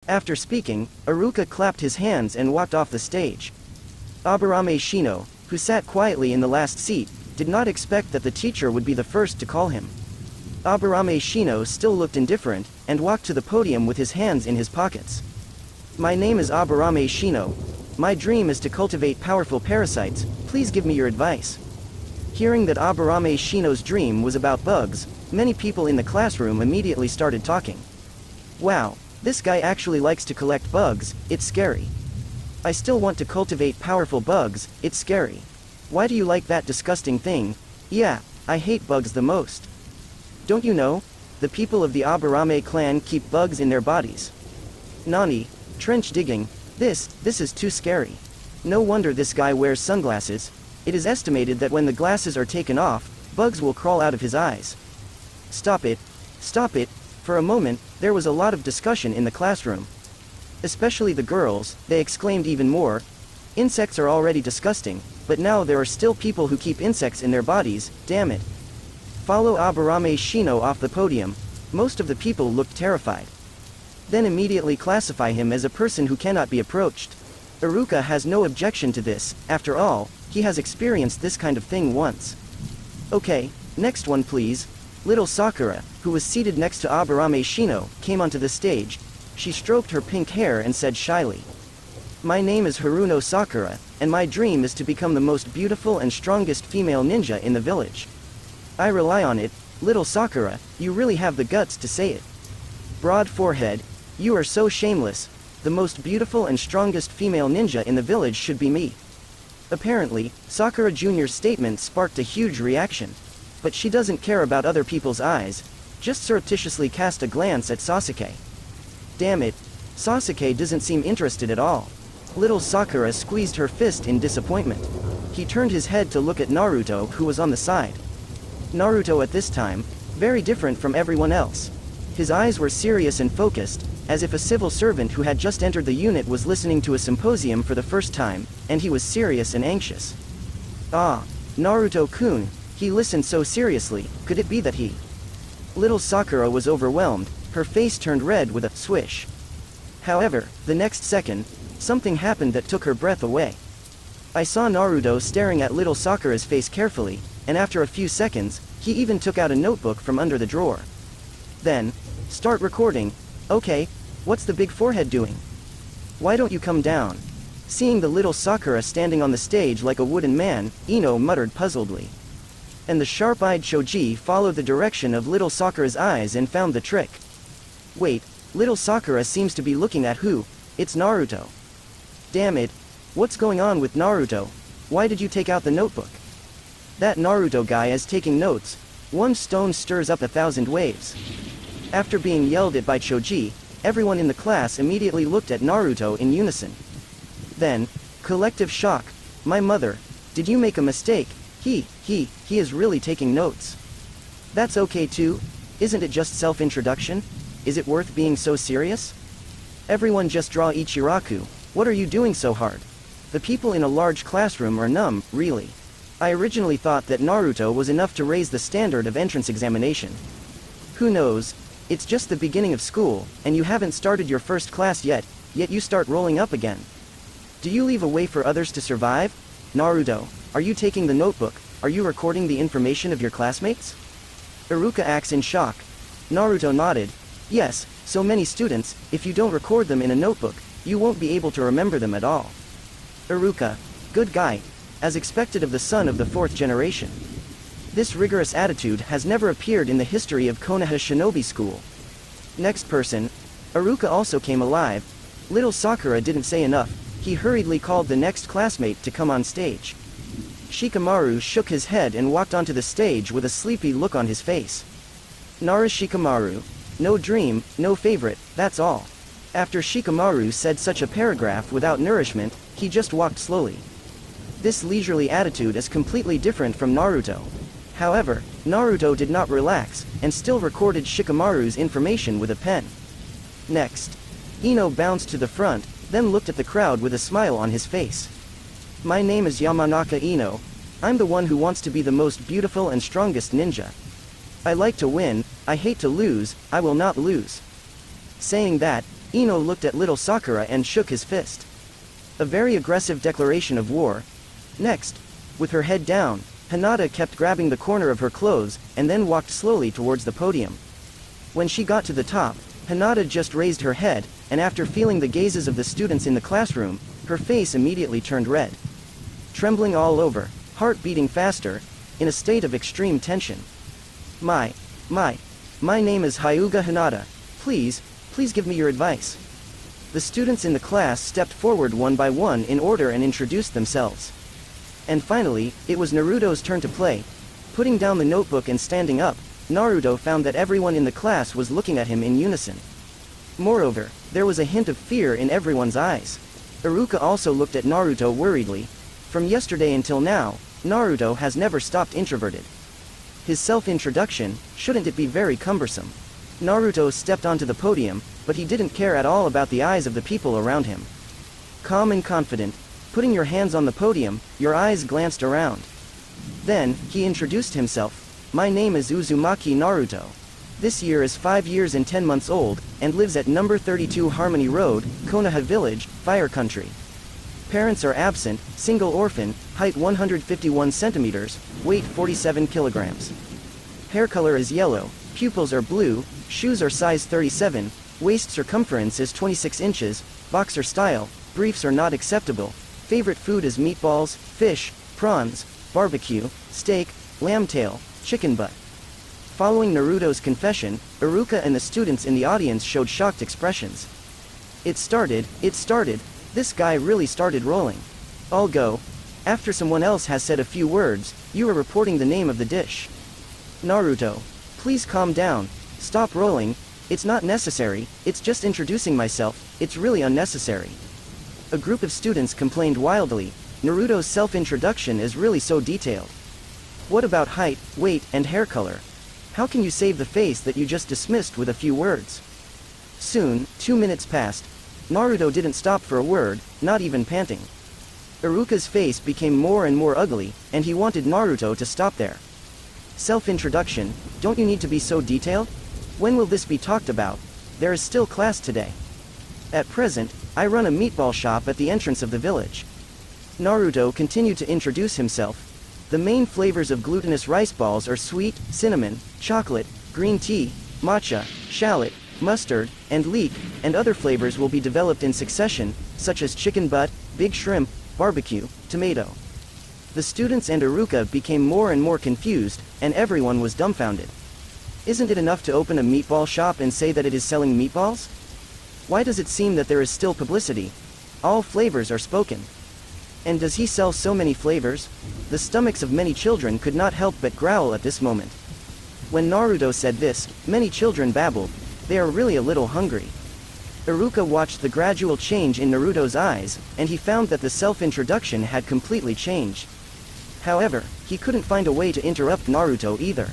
After speaking, Aruka clapped his hands and walked off the stage. Aburame Shino, who sat quietly in the last seat, did not expect that the teacher would be the first to call him. Aburame Shino still looked indifferent, and walked to the podium with his hands in his pockets. My name is Aburame Shino. My dream is to cultivate powerful parasites, please give me your advice. Hearing that Aburame Shino's dream was about bugs, many people in the classroom immediately started talking. Wow, this guy actually likes to collect bugs, it's scary. I still want to cultivate powerful bugs, it's scary. Why do you like that disgusting thing? Yeah, I hate bugs the most. Don't you know? The people of the Aburame clan keep bugs in their bodies. Nani, trench digging, this is too scary. No wonder this guy wears sunglasses. It is estimated that when the glasses are taken off, bugs will crawl out of his eyes. Stop it. Stop it. For a moment, there was a lot of discussion in the classroom. Especially the girls, they exclaimed even more. Insects are already disgusting, but now there are still people who keep insects in their bodies, damn it. Follow Aburame Shino off the podium. Most of the people looked terrified. Then immediately classify him as a person who cannot be approached. Aruka has no objection to this, after all, he has experienced this kind of thing once. Okay, next one please. Little Sakura, who was seated next to Aburame Shino, came onto the stage. She stroked her pink hair and said shyly. My name is Haruno Sakura, and my dream is to become the most beautiful and strongest female ninja in the village. I rely on it, little Sakura, you really have the guts to say it. Broad forehead, you are so shameless, the most beautiful and strongest female ninja in the village should be me. Apparently, Sakura Jr.'s statement sparked a huge reaction. But she doesn't care about other people's eyes, just surreptitiously cast a glance at Sasuke. Damn it, Sasuke doesn't seem interested at all. Little Sakura squeezed her fist in disappointment. He turned his head to look at Naruto, who was on the side. Naruto at this time, very different from everyone else. His eyes were serious and focused, as if a civil servant who had just entered the unit was listening to a symposium for the first time, and he was serious and anxious. Ah, Naruto-kun, he listened so seriously, could it be that he... Little Sakura was overwhelmed, her face turned red with a swish. However, the next second, something happened that took her breath away. I saw Naruto staring at little Sakura's face carefully, and after a few seconds, he even took out a notebook from under the drawer. Then, start recording. Okay, what's the big forehead doing? Why don't you come down? Seeing the little Sakura standing on the stage like a wooden man, Ino muttered puzzledly. And the sharp-eyed Shoji followed the direction of little Sakura's eyes and found the trick. Wait, little Sakura seems to be looking at who? It's Naruto. Damn it, what's going on with Naruto? Why did you take out the notebook? That Naruto guy is taking notes. One stone stirs up 1,000 waves. After being yelled at by Shoji, everyone in the class immediately looked at Naruto in unison. Then, collective shock. My mother, did you make a mistake? He is really taking notes. That's okay too, isn't it just self-introduction? Is it worth being so serious? Everyone just draw Ichiraku, what are you doing so hard? The people in a large classroom are numb, really. I originally thought that Naruto was enough to raise the standard of entrance examination. Who knows, it's just the beginning of school, and you haven't started your first class yet you start rolling up again. Do you leave a way for others to survive? Naruto, are you taking the notebook? Are you recording the information of your classmates? Iruka acts in shock. Naruto nodded. Yes, so many students, if you don't record them in a notebook, you won't be able to remember them at all. Iruka, good guy, as expected of the son of the 4th generation. This rigorous attitude has never appeared in the history of Konoha Shinobi School. Next person, Iruka also came alive. Little Sakura didn't say enough, he hurriedly called the next classmate to come on stage. Shikamaru shook his head and walked onto the stage with a sleepy look on his face. Nara Shikamaru, no dream, no favorite, that's all. After Shikamaru said such a paragraph without nourishment, he just walked slowly. This leisurely attitude is completely different from Naruto. However, Naruto did not relax, and still recorded Shikamaru's information with a pen. Next, Ino bounced to the front, then looked at the crowd with a smile on his face. My name is Yamanaka Ino. I'm the one who wants to be the most beautiful and strongest ninja. I like to win, I hate to lose, I will not lose. Saying that, Ino looked at little Sakura and shook his fist. A very aggressive declaration of war. Next, with her head down, Hinata kept grabbing the corner of her clothes, and then walked slowly towards the podium. When she got to the top, Hinata just raised her head, and after feeling the gazes of the students in the classroom, her face immediately turned red. Trembling all over, heart beating faster, in a state of extreme tension. My name is Hyuga Hinata. Please give me your advice. The students in the class stepped forward one by one in order and introduced themselves. And finally, it was Naruto's turn to play. Putting down the notebook and standing up, Naruto found that everyone in the class was looking at him in unison. Moreover, there was a hint of fear in everyone's eyes. Iruka also looked at Naruto worriedly. From yesterday until now, Naruto has never stopped introverted. His self-introduction, shouldn't it be very cumbersome? Naruto stepped onto the podium, but he didn't care at all about the eyes of the people around him. Calm and confident, putting your hands on the podium, your eyes glanced around. Then, he introduced himself. My name is Uzumaki Naruto. This year is 5 years and 10 months old, and lives at number 32 Harmony Road, Konoha Village, Fire Country. Parents are absent, single orphan, height 151 centimeters, weight 47 kilograms. Hair color is yellow, pupils are blue, shoes are size 37, waist circumference is 26 inches, boxer style, briefs are not acceptable. Favorite food is meatballs, fish, prawns, barbecue, steak, lamb tail, chicken butt. Following Naruto's confession, Iruka and the students in the audience showed shocked expressions. It started, this guy really started rolling. I'll go. After someone else has said a few words, you are reporting the name of the dish. Naruto. Please calm down. Stop rolling. It's not necessary, it's just introducing myself, it's really unnecessary. A group of students complained wildly. Naruto's self-introduction is really so detailed. What about height, weight, and hair color? How can you save the face that you just dismissed with a few words? Soon, 2 minutes passed. Naruto didn't stop for a word, not even panting. Iruka's face became more and more ugly, and he wanted Naruto to stop there. Self-introduction, don't you need to be so detailed? When will this be talked about? There is still class today. At present, I run a meatball shop at the entrance of the village. Naruto continued to introduce himself. The main flavors of glutinous rice balls are sweet, cinnamon, chocolate, green tea, matcha, shallot, mustard, and leek, and other flavors will be developed in succession, such as chicken butt, big shrimp, barbecue, tomato. The students and Iruka became more and more confused, and everyone was dumbfounded. Isn't it enough to open a meatball shop and say that it is selling meatballs? Why does it seem that there is still publicity? All flavors are spoken. And does he sell so many flavors? The stomachs of many children could not help but growl at this moment. When Naruto said this, many children babbled. They are really a little hungry. Iruka watched the gradual change in Naruto's eyes, and he found that the self-introduction had completely changed. However, he couldn't find a way to interrupt Naruto either.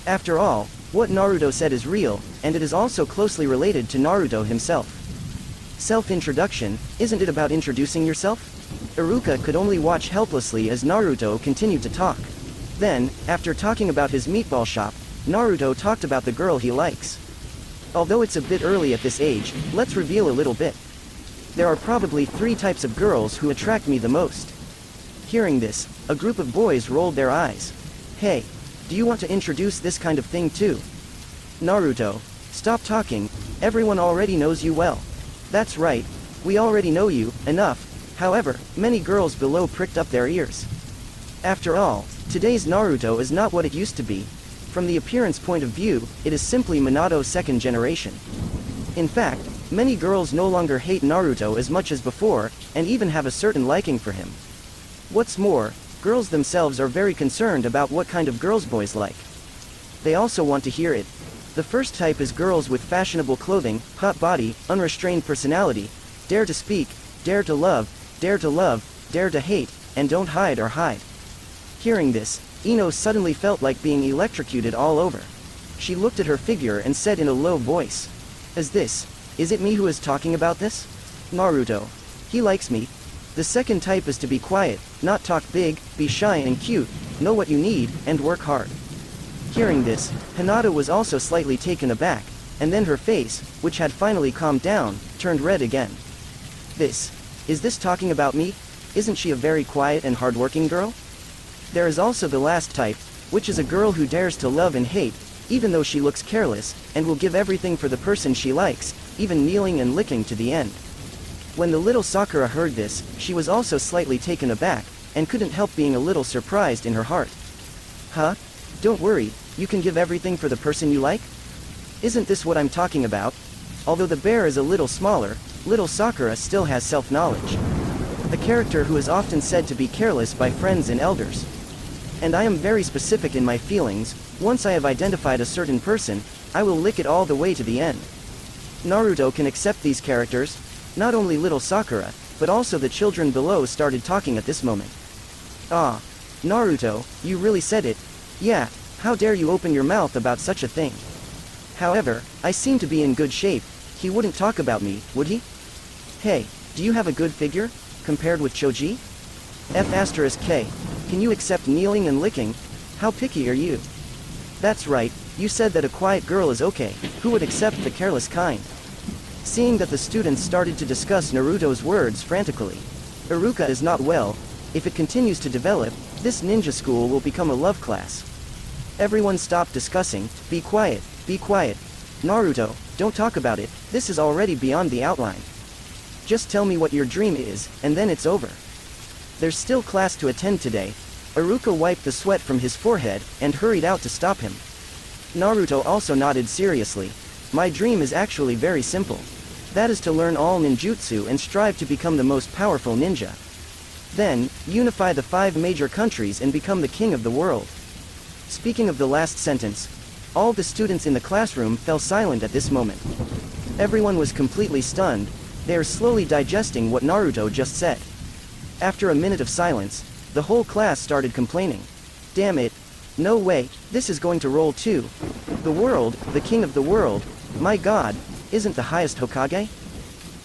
After all, what Naruto said is real, and it is also closely related to Naruto himself. Self-introduction, isn't it about introducing yourself? Iruka could only watch helplessly as Naruto continued to talk. Then, after talking about his meatball shop, Naruto talked about the girl he likes. Although it's a bit early at this age, let's reveal a little bit. There are probably 3 types of girls who attract me the most. Hearing this, a group of boys rolled their eyes. Hey, do you want to introduce this kind of thing too? Naruto, stop talking, everyone already knows you well. That's right, we already know you, enough. However, many girls below pricked up their ears. After all, today's Naruto is not what it used to be. From the appearance point of view, it is simply Minato's second generation. In fact, many girls no longer hate Naruto as much as before, and even have a certain liking for him. What's more, girls themselves are very concerned about what kind of girls boys like. They also want to hear it. The first type is girls with fashionable clothing, hot body, unrestrained personality, dare to speak, dare to love, dare to hate, and don't hide or hide. Hearing this, Ino suddenly felt like being electrocuted all over. She looked at her figure and said in a low voice, is it me who is talking about this? Naruto. He likes me. The second type is to be quiet, not talk big, be shy and cute, know what you need, and work hard. Hearing this, Hinata was also slightly taken aback, and then her face, which had finally calmed down, turned red again. Is this talking about me? Isn't she a very quiet and hardworking girl? There is also the last type, which is a girl who dares to love and hate, even though she looks careless, and will give everything for the person she likes, even kneeling and licking to the end. When the little Sakura heard this, she was also slightly taken aback, and couldn't help being a little surprised in her heart. Huh? Don't worry, you can give everything for the person you like? Isn't this what I'm talking about? Although the bear is a little smaller, little Sakura still has self-knowledge. A character who is often said to be careless by friends and elders. And I am very specific in my feelings. Once I have identified a certain person, I will lick it all the way to the end. Naruto can accept these characters. Not only little Sakura, but also the children below started talking at this moment. Ah, Naruto, you really said it. Yeah, how dare you open your mouth about such a thing? However, I seem to be in good shape. He wouldn't talk about me, would he? Hey, do you have a good figure, compared with Choji? F*K. Can you accept kneeling and licking? How picky are you? That's right, you said that a quiet girl is okay. Who would accept the careless kind? Seeing that the students started to discuss Naruto's words frantically. Iruka is not well. If it continues to develop, this ninja school will become a love class. Everyone stop discussing. Be quiet, be quiet. Naruto, don't talk about it, this is already beyond the outline. Just tell me what your dream is, and then it's over. There's still class to attend today. Iruka wiped the sweat from his forehead, and hurried out to stop him. Naruto also nodded seriously. My dream is actually very simple. That is to learn all ninjutsu and strive to become the most powerful ninja. Then, unify the 5 major countries and become the king of the world. Speaking of the last sentence, all the students in the classroom fell silent at this moment. Everyone was completely stunned. They are slowly digesting what Naruto just said. After a minute of silence, the whole class started complaining. Damn it. No way, this is going to roll too. The world, the king of the world, my god, isn't the highest Hokage?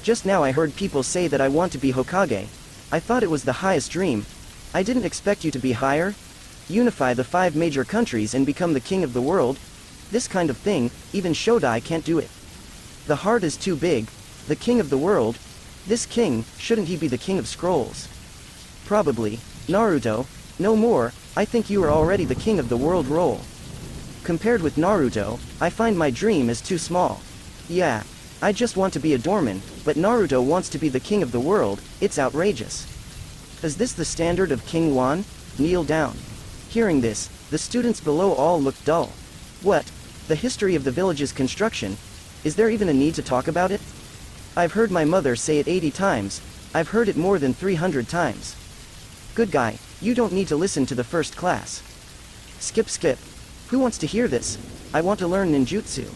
Just now I heard people say that I want to be Hokage. I thought it was the highest dream. I didn't expect you to be higher. Unify the 5 major countries and become the king of the world. This kind of thing, even Shodai can't do it. The heart is too big. The king of the world. This king, shouldn't he be the king of scrolls? Probably. Naruto, no more, I think you are already the king of the world role. Compared with Naruto, I find my dream is too small. Yeah, I just want to be a doorman, but Naruto wants to be the king of the world, it's outrageous. Is this the standard of King Wan? Kneel down. Hearing this, the students below all looked dull. What? The history of the village's construction? Is there even a need to talk about it? I've heard my mother say it 80 times, I've heard it more than 300 times. Good guy, you don't need to listen to the first class. Skip. Who wants to hear this? I want to learn ninjutsu.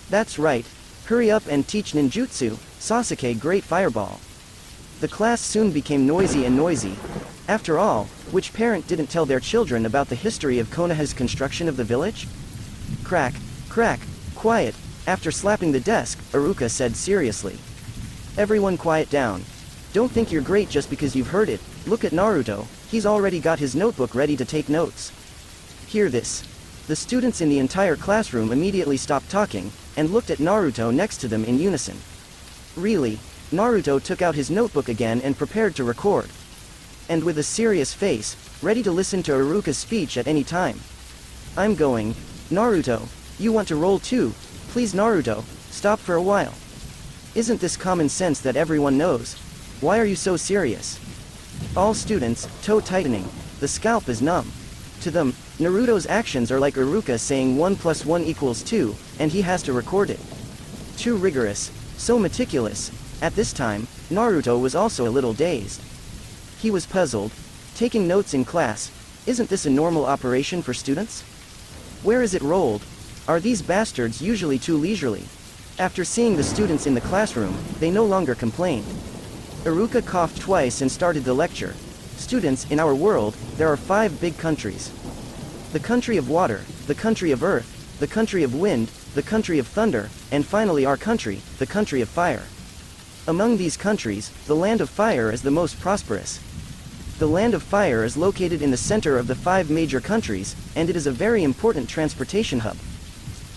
That's right. Hurry up and teach ninjutsu, Sasuke Great Fireball. The class soon became noisy and noisy. After all, which parent didn't tell their children about the history of Konoha's construction of the village? Crack, quiet. After slapping the desk, Iruka said seriously. Everyone quiet down. Don't think you're great just because you've heard it. Look at Naruto, he's already got his notebook ready to take notes. Hear this. The students in the entire classroom immediately stopped talking, and looked at Naruto next to them in unison. Really? Naruto took out his notebook again and prepared to record. And with a serious face, ready to listen to Iruka's speech at any time. I'm going. Naruto, you want to roll too? Please Naruto, stop for a while. Isn't this common sense that everyone knows? Why are you so serious? All students, toe tightening. The scalp is numb. To them, Naruto's actions are like Iruka saying 1 + 1 = 2, and he has to record it. Too rigorous, so meticulous. At this time, Naruto was also a little dazed. He was puzzled. Taking notes in class, isn't this a normal operation for students? Where is it rolled? Are these bastards usually too leisurely? After seeing the students in the classroom, they no longer complained. Iruka coughed twice and started the lecture. Students, in our world, there are 5 big countries. The country of water, the country of earth, the country of wind, the country of thunder, and finally our country, the country of fire. Among these countries, the land of fire is the most prosperous. The land of fire is located in the center of the 5 major countries, and it is a very important transportation hub.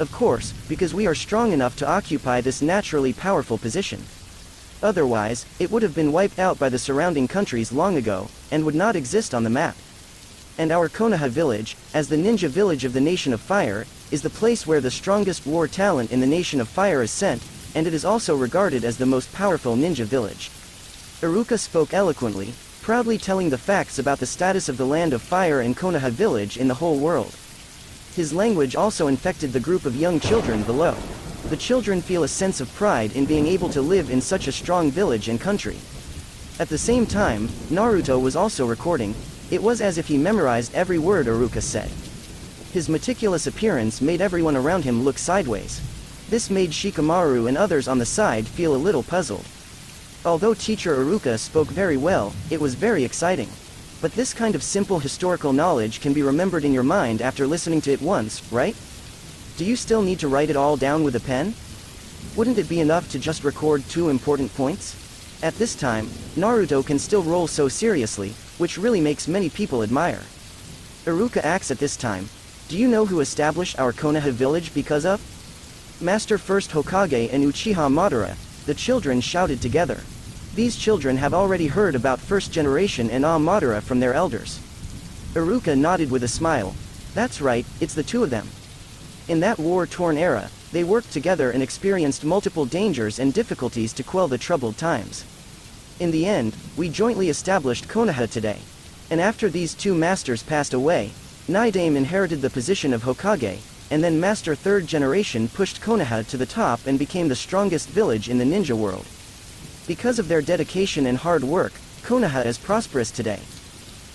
Of course, because we are strong enough to occupy this naturally powerful position. Otherwise, it would have been wiped out by the surrounding countries long ago, and would not exist on the map. And our Konoha village, as the ninja village of the Nation of Fire, is the place where the strongest war talent in the Nation of Fire is sent, and it is also regarded as the most powerful ninja village. Iruka spoke eloquently, proudly telling the facts about the status of the Land of Fire and Konoha village in the whole world. His language also infected the group of young children below. The children feel a sense of pride in being able to live in such a strong village and country. At the same time, Naruto was also recording. It was as if he memorized every word Iruka said. His meticulous appearance made everyone around him look sideways. This made Shikamaru and others on the side feel a little puzzled. Although teacher Iruka spoke very well, it was very exciting. But this kind of simple historical knowledge can be remembered in your mind after listening to it once, right? Do you still need to write it all down with a pen? Wouldn't it be enough to just record 2 important points? At this time, Naruto can still roll so seriously, which really makes many people admire. Iruka asks at this time, do you know who established our Konoha village because of? Master First Hokage and Uchiha Madara, the children shouted together. These children have already heard about first generation and Madara from their elders. Iruka nodded with a smile. That's right, it's the 2 of them. In that war-torn era, they worked together and experienced multiple dangers and difficulties to quell the troubled times. In the end, we jointly established Konoha today. And after these 2 masters passed away, Naidame inherited the position of Hokage, and then Master 3rd generation pushed Konoha to the top and became the strongest village in the ninja world. Because of their dedication and hard work, Konoha is prosperous today.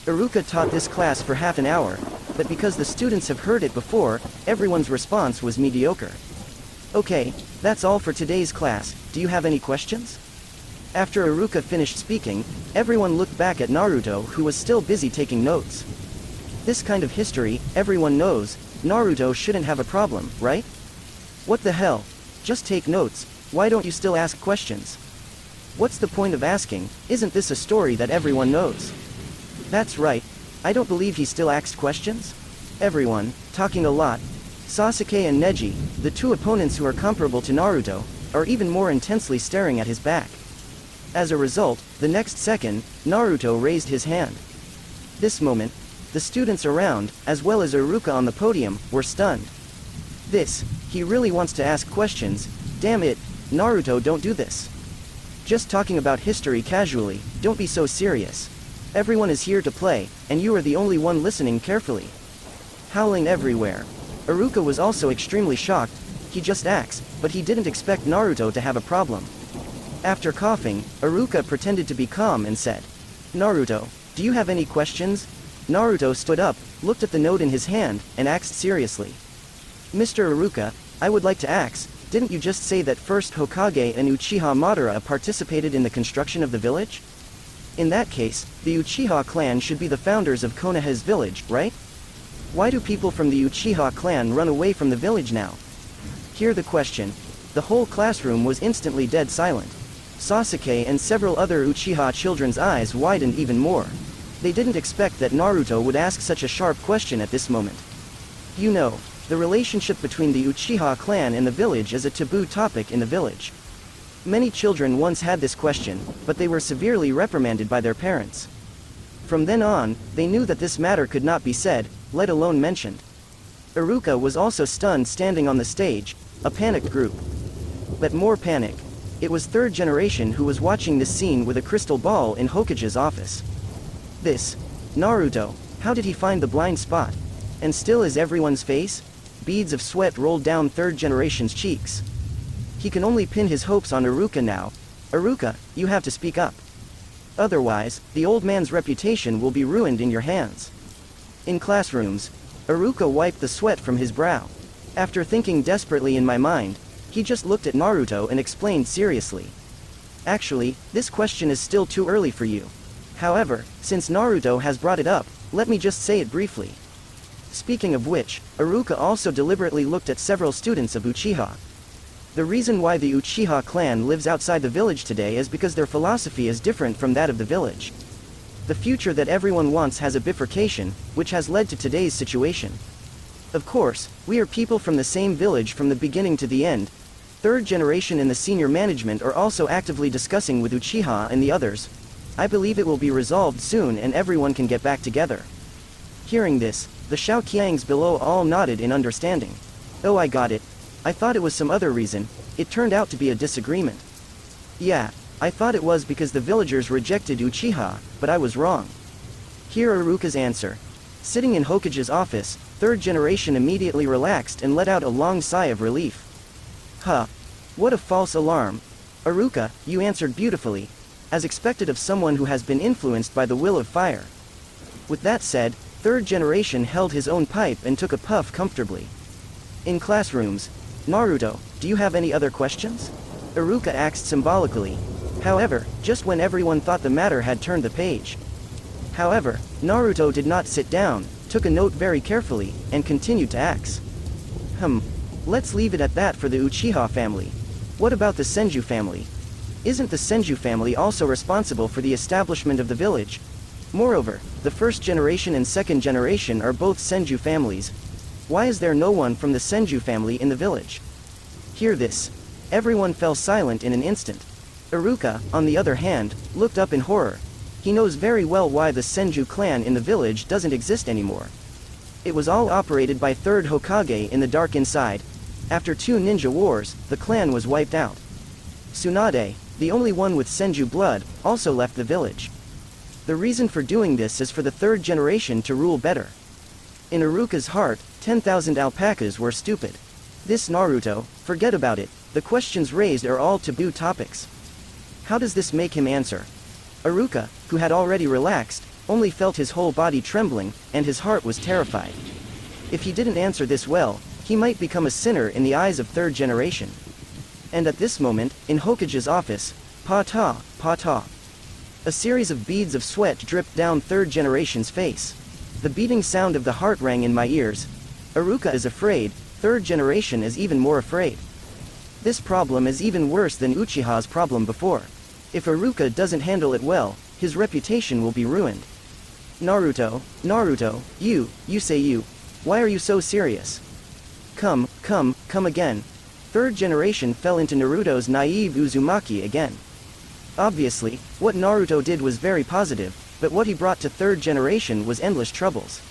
Iruka taught this class for half an hour, but because the students have heard it before, everyone's response was mediocre. Okay, that's all for today's class. Do you have any questions? After Iruka finished speaking, everyone looked back at Naruto, who was still busy taking notes. This kind of history, everyone knows, Naruto shouldn't have a problem, right? What the hell? Just take notes. Why don't you still ask questions? What's the point of asking? Isn't this a story that everyone knows? That's right. I don't believe he still asks questions. Everyone, talking a lot. Sasuke and Neji, the 2 opponents who are comparable to Naruto, are even more intensely staring at his back. As a result, the next second, Naruto raised his hand. This moment, the students around, as well as Iruka on the podium, were stunned. He really wants to ask questions. Damn it, Naruto, don't do this. Just talking about history casually, don't be so serious. Everyone is here to play, and you are the only one listening carefully. Howling everywhere. Iruka was also extremely shocked. He just asked, but he didn't expect Naruto to have a problem. After coughing, Iruka pretended to be calm and said, Naruto, do you have any questions? Naruto stood up, looked at the note in his hand, and asked seriously. Mr. Iruka, I would like to ask, didn't you just say that first Hokage and Uchiha Madara participated in the construction of the village? In that case, the Uchiha clan should be the founders of Konoha's village, right? Why do people from the Uchiha clan run away from the village now? Hear the question. The whole classroom was instantly dead silent. Sasuke and several other Uchiha children's eyes widened even more. They didn't expect that Naruto would ask such a sharp question at this moment. You know, the relationship between the Uchiha clan and the village is a taboo topic in the village. Many children once had this question, but they were severely reprimanded by their parents. From then on, they knew that this matter could not be said, let alone mentioned. Iruka was also stunned standing on the stage, a panicked group. But more panic. It was 3rd generation who was watching this scene with a crystal ball in Hokage's office. Naruto, how did he find the blind spot? And still is everyone's face? Beads of sweat rolled down 3rd generation's cheeks. He can only pin his hopes on Iruka now. Iruka, you have to speak up. Otherwise, the old man's reputation will be ruined in your hands. In classrooms, Iruka wiped the sweat from his brow. After thinking desperately in my mind, he just looked at Naruto and explained seriously. Actually, this question is still too early for you. However, since Naruto has brought it up, let me just say it briefly. Speaking of which, Iruka also deliberately looked at several students of Uchiha. The reason why the Uchiha clan lives outside the village today is because their philosophy is different from that of the village. The future that everyone wants has a bifurcation, which has led to today's situation. Of course, we are people from the same village from the beginning to the end. third generation and the senior management are also actively discussing with Uchiha and the others. I believe it will be resolved soon and everyone can get back together. Hearing this, the Shaoqiangs below all nodded in understanding. Oh, I got it. I thought it was some other reason. It turned out to be a disagreement. Yeah, I thought it was because the villagers rejected Uchiha, but I was wrong. Hear Iruka's answer. Sitting in Hokage's office, third generation immediately relaxed and let out a long sigh of relief. Huh. What a false alarm. Iruka, you answered beautifully, as expected of someone who has been influenced by the will of fire. With that said, third generation held his own pipe and took a puff comfortably. In classrooms, Naruto, do you have any other questions? Iruka asked symbolically. However, just when everyone thought the matter had turned the page. However, Naruto did not sit down, took a note very carefully, and continued to ask. Let's leave it at that for the Uchiha family. What about the Senju family? Isn't the Senju family also responsible for the establishment of the village? Moreover, the first generation and second generation are both Senju families. Why is there no one from the Senju family in the village? Hear this. Everyone fell silent in an instant. Iruka, on the other hand, looked up in horror. He knows very well why the Senju clan in the village doesn't exist anymore. It was all operated by third Hokage in the dark inside. After 2 ninja wars, the clan was wiped out. Tsunade, the only one with Senju blood, also left the village. The reason for doing this is for the third generation to rule better. In Iruka's heart, 10,000 alpacas were stupid. This Naruto, forget about it, the questions raised are all taboo topics. How does this make him answer? Iruka, who had already relaxed, only felt his whole body trembling, and his heart was terrified. If he didn't answer this well, he might become a sinner in the eyes of third generation. And at this moment, in Hokage's office, pa-ta, pa-ta. A series of beads of sweat dripped down third generation's face. The beating sound of the heart rang in my ears. Iruka is afraid, third generation is even more afraid. This problem is even worse than Uchiha's problem before. If Iruka doesn't handle it well, his reputation will be ruined. Naruto, you say you. Why are you so serious? Come again. Third generation fell into Naruto's naive Uzumaki again. Obviously, what Naruto did was very positive, but what he brought to third generation was endless troubles.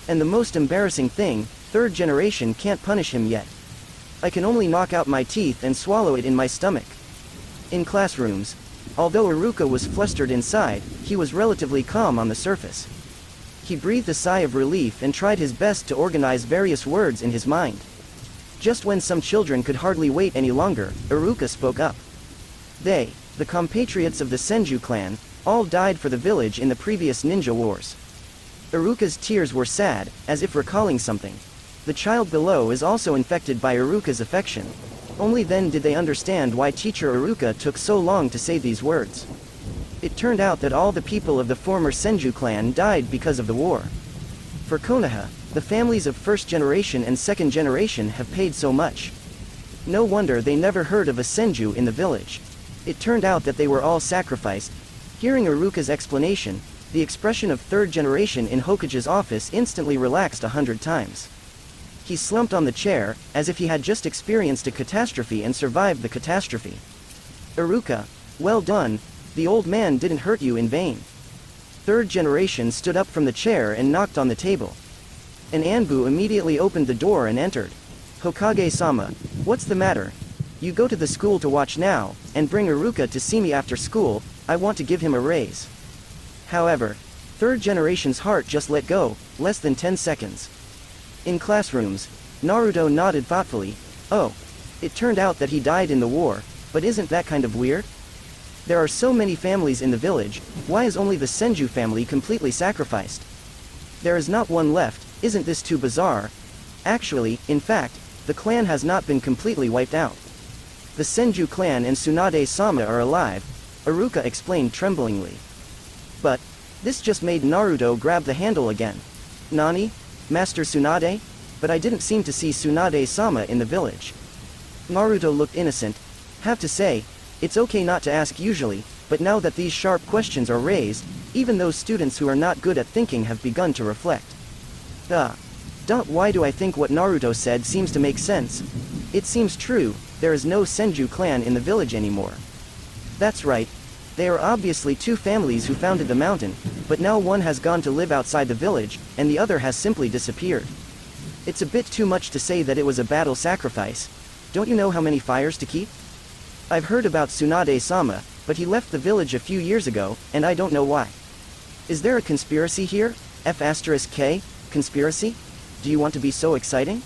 And the most embarrassing thing, third generation can't punish him yet. I can only knock out my teeth and swallow it in my stomach. In classrooms, although Iruka was flustered inside, he was relatively calm on the surface. He breathed a sigh of relief and tried his best to organize various words in his mind. Just when some children could hardly wait any longer, Iruka spoke up. They, the compatriots of the Senju clan, all died for the village in the previous ninja wars. Iruka's tears were sad, as if recalling something. The child below is also infected by Iruka's affection. Only then did they understand why teacher Iruka took so long to say these words. It turned out that all the people of the former Senju clan died because of the war. For Konoha, the families of first generation and second generation have paid so much. No wonder they never heard of a Senju in the village. It turned out that they were all sacrificed. Hearing Iruka's explanation, the expression of third generation in Hokage's office instantly relaxed 100 times. He slumped on the chair, as if he had just experienced a catastrophe and survived the catastrophe. Iruka, well done, the old man didn't hurt you in vain. Third generation stood up from the chair and knocked on the table. An Anbu immediately opened the door and entered. Hokage-sama, what's the matter? You go to the school to watch now, and bring Iruka to see me after school, I want to give him a raise. However, third generation's heart just let go, less than 10 seconds. In classrooms, Naruto nodded thoughtfully. Oh, it turned out that he died in the war, but isn't that kind of weird? There are so many families in the village, why is only the Senju family completely sacrificed? There is not one left, isn't this too bizarre? Actually, in fact, the clan has not been completely wiped out. The Senju clan and Tsunade-sama are alive, Iruka explained tremblingly. But, this just made Naruto grab the handle again. Nani? Master Tsunade? But I didn't seem to see Tsunade-sama in the village. Naruto looked innocent. Have to say, it's okay not to ask usually, but now that these sharp questions are raised, even those students who are not good at thinking have begun to reflect. Why do I think what Naruto said seems to make sense? It seems true, there is no Senju clan in the village anymore. That's right. They are obviously two families who founded the mountain, but now one has gone to live outside the village, and the other has simply disappeared. It's a bit too much to say that it was a battle sacrifice. Don't you know how many fires to keep? I've heard about Tsunade-sama, but he left the village a few years ago, and I don't know why. Is there a conspiracy here? F*K? Conspiracy? Do you want to be so exciting?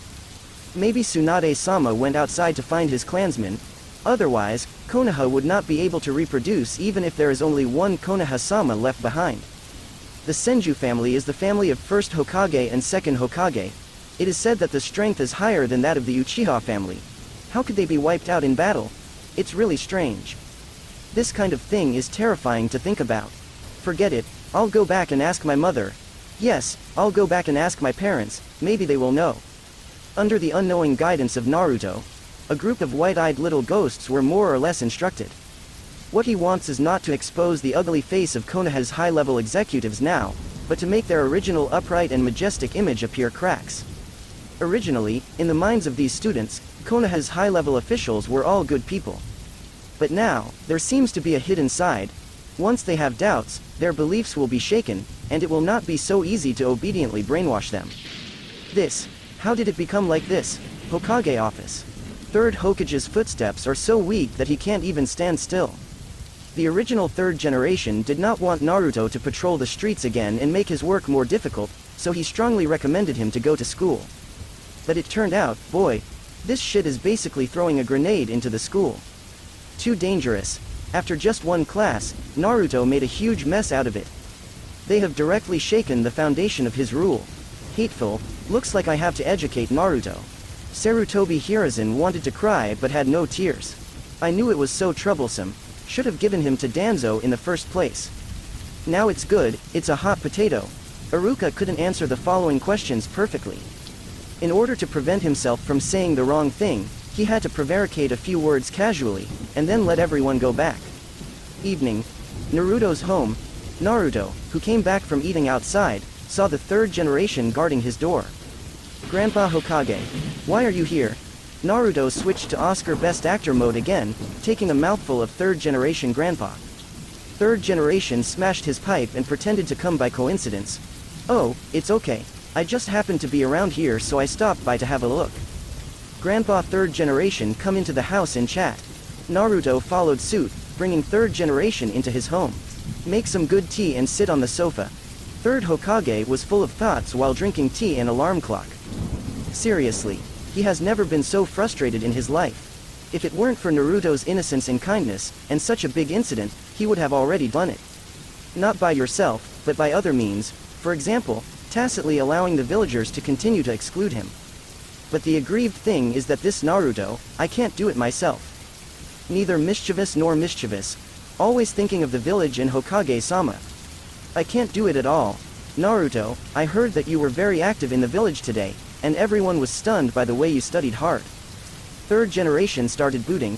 Maybe Tsunade-sama went outside to find his clansmen. Otherwise, Konoha would not be able to reproduce even if there is only one Konoha-sama left behind. The Senju family is the family of first Hokage and second Hokage. It is said that the strength is higher than that of the Uchiha family. How could they be wiped out in battle? It's really strange. This kind of thing is terrifying to think about. Forget it, I'll go back and ask my mother. Yes, I'll go back and ask my parents, maybe they will know. Under the unknowing guidance of Naruto, a group of white-eyed little ghosts were more or less instructed. What he wants is not to expose the ugly face of Konoha's high-level executives now, but to make their original upright and majestic image appear cracks. Originally, in the minds of these students, Konoha's high-level officials were all good people. But now, there seems to be a hidden side. Once they have doubts, their beliefs will be shaken, and it will not be so easy to obediently brainwash them. How did it become like this? Hokage office. Third Hokage's footsteps are so weak that he can't even stand still. The original third generation did not want Naruto to patrol the streets again and make his work more difficult, so he strongly recommended him to go to school. But it turned out, boy, this shit is basically throwing a grenade into the school. Too dangerous. After just one class, Naruto made a huge mess out of it. They have directly shaken the foundation of his rule. Hateful, looks like I have to educate Naruto. Sarutobi Hiruzen wanted to cry but had no tears. I knew it was so troublesome, should have given him to Danzo in the first place. Now it's good, it's a hot potato. Iruka couldn't answer the following questions perfectly. In order to prevent himself from saying the wrong thing, he had to prevaricate a few words casually, and then let everyone go back. Evening. Naruto's home. Naruto, who came back from eating outside, saw the third generation guarding his door. Grandpa Hokage, why are you here? Naruto switched to Oscar Best Actor mode again, taking a mouthful of third generation grandpa. Third generation smashed his pipe and pretended to come by coincidence. Oh, it's okay. I just happened to be around here so I stopped by to have a look. Grandpa third generation come into the house and chat. Naruto followed suit, bringing third generation into his home. Make some good tea and sit on the sofa. Third Hokage was full of thoughts while drinking tea and alarm clock. Seriously, he has never been so frustrated in his life. If it weren't for Naruto's innocence and kindness, and such a big incident, he would have already done it. Not by yourself, but by other means, for example, tacitly allowing the villagers to continue to exclude him. But the aggrieved thing is that this Naruto, I can't do it myself. Neither mischievous nor mischievous, always thinking of the village and Hokage-sama. I can't do it at all. Naruto, I heard that you were very active in the village today, and everyone was stunned by the way you studied hard. Third generation started booting.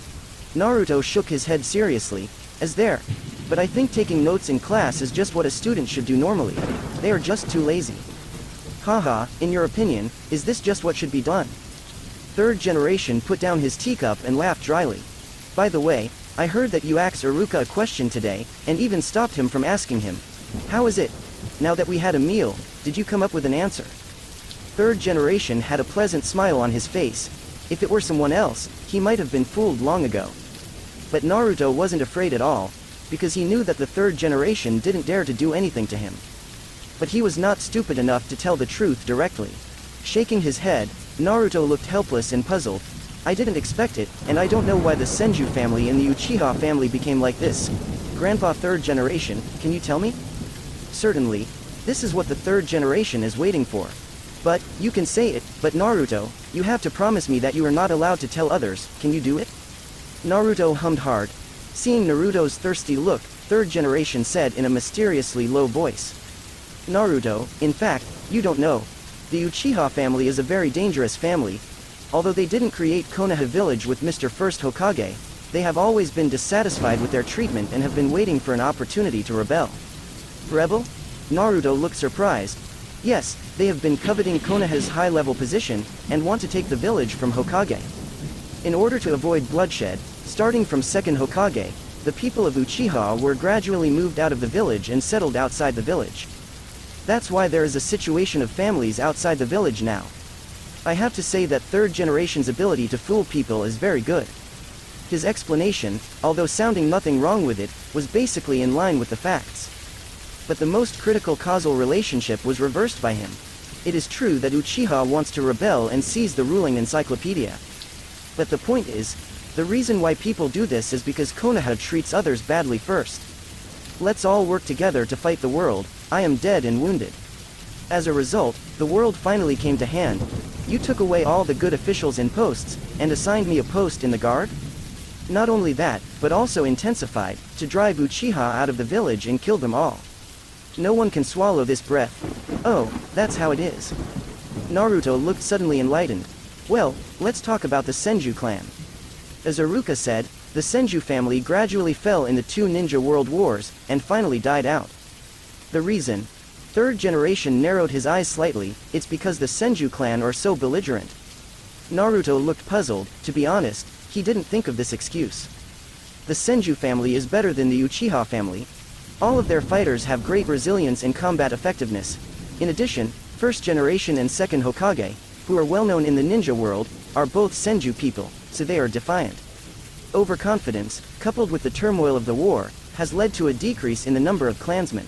Naruto shook his head seriously, as there. But I think taking notes in class is just what a student should do normally. They are just too lazy. Haha, in your opinion, is this just what should be done? Third generation put down his teacup and laughed dryly. By the way, I heard that you asked Iruka a question today, and even stopped him from asking him. How is it? Now that we had a meal, did you come up with an answer? Third generation had a pleasant smile on his face. If it were someone else, he might have been fooled long ago. But Naruto wasn't afraid at all, because he knew that the third generation didn't dare to do anything to him. But he was not stupid enough to tell the truth directly. Shaking his head, Naruto looked helpless and puzzled. I didn't expect it, and I don't know why the Senju family and the Uchiha family became like this. Grandpa third generation, can you tell me? Certainly. This is what the third generation is waiting for. But, you can say it, but Naruto, you have to promise me that you are not allowed to tell others, can you do it? Naruto hummed hard. Seeing Naruto's thirsty look, third generation said in a mysteriously low voice. Naruto, in fact, you don't know. The Uchiha family is a very dangerous family. Although they didn't create Konoha village with Mr. First Hokage, they have always been dissatisfied with their treatment and have been waiting for an opportunity to rebel. Rebel? Naruto looked surprised. Yes, they have been coveting Konoha's high-level position, and want to take the village from Hokage. In order to avoid bloodshed, starting from second Hokage, the people of Uchiha were gradually moved out of the village and settled outside the village. That's why there is a situation of families outside the village now. I have to say that third generation's ability to fool people is very good. His explanation, although sounding nothing wrong with it, was basically in line with the facts. But the most critical causal relationship was reversed by him. It is true that Uchiha wants to rebel and seize the ruling encyclopedia. But the point is, the reason why people do this is because Konoha treats others badly first. Let's all work together to fight the world, I am dead and wounded. As a result, the world finally came to hand. You took away all the good officials in posts, and assigned me a post in the guard? Not only that, but also intensified, to drive Uchiha out of the village and kill them all. No one can swallow this breath. Oh, that's how it is. Naruto looked suddenly enlightened. Well, let's talk about the Senju clan. As Iruka said, the Senju family gradually fell in the two ninja world wars, and finally died out. The reason? Third generation narrowed his eyes slightly, it's because the Senju clan are so belligerent. Naruto looked puzzled, to be honest, he didn't think of this excuse. The Senju family is better than the Uchiha family. All of their fighters have great resilience and combat effectiveness. In addition, first generation and second Hokage, who are well known in the ninja world, are both Senju people, so they are defiant. Overconfidence, coupled with the turmoil of the war, has led to a decrease in the number of clansmen.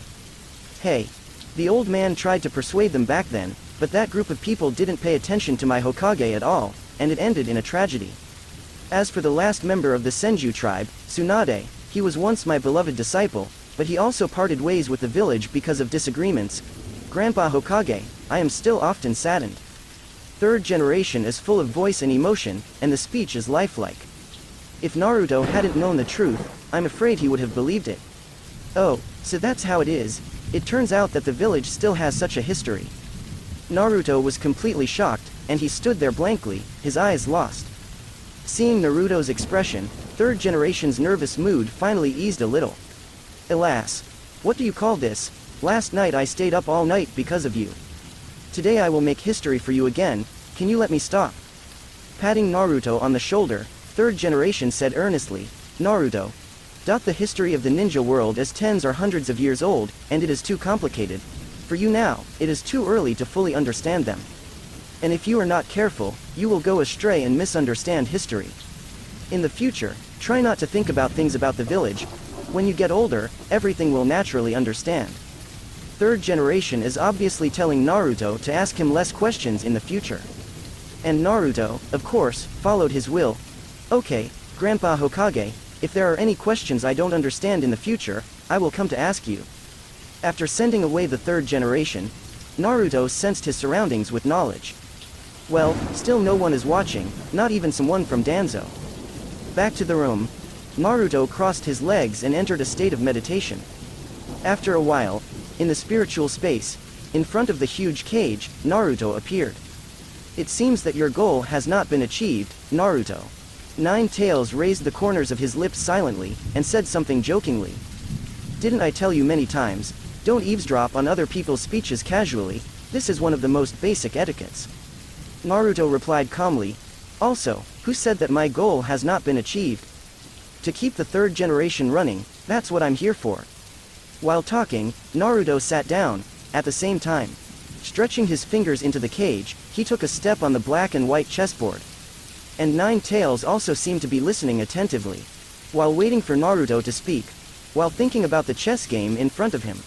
Hey. The old man tried to persuade them back then, but that group of people didn't pay attention to my Hokage at all, and it ended in a tragedy. As for the last member of the Senju tribe, Tsunade, he was once my beloved disciple, but he also parted ways with the village because of disagreements. Grandpa Hokage, I am still often saddened. Third generation is full of voice and emotion, and the speech is lifelike. If Naruto hadn't known the truth, I'm afraid he would have believed it. Oh, so that's how it is. It turns out that the village still has such a history. Naruto was completely shocked, and he stood there blankly, his eyes lost. Seeing Naruto's expression, third generation's nervous mood finally eased a little. Alas. What do you call this? Last night I stayed up all night because of you. Today I will make history for you again, can you let me stop? Patting Naruto on the shoulder, third generation said earnestly, Naruto. The history of the ninja world is tens or hundreds of years old, and it is too complicated. For you now, it is too early to fully understand them. And if you are not careful, you will go astray and misunderstand history. In the future, try not to think about things about the village. When you get older, everything will naturally understand. Third generation is obviously telling Naruto to ask him less questions in the future. And Naruto, of course, followed his will. Okay, Grandpa Hokage, if there are any questions I don't understand in the future, I will come to ask you. After sending away the third generation, Naruto sensed his surroundings with knowledge. Well, still no one is watching, not even someone from Danzo. Back to the room, Naruto crossed his legs and entered a state of meditation. After a while, in the spiritual space, in front of the huge cage, Naruto appeared. It seems that your goal has not been achieved, Naruto. Nine Tails raised the corners of his lips silently, and said something jokingly. Didn't I tell you many times, don't eavesdrop on other people's speeches casually, this is one of the most basic etiquettes. Naruto replied calmly, also, who said that my goal has not been achieved? To keep the third generation running, that's what I'm here for. While talking, Naruto sat down, at the same time. Stretching his fingers into the cage, he took a step on the black and white chessboard. And Nine Tails also seemed to be listening attentively. While waiting for Naruto to speak. While thinking about the chess game in front of him.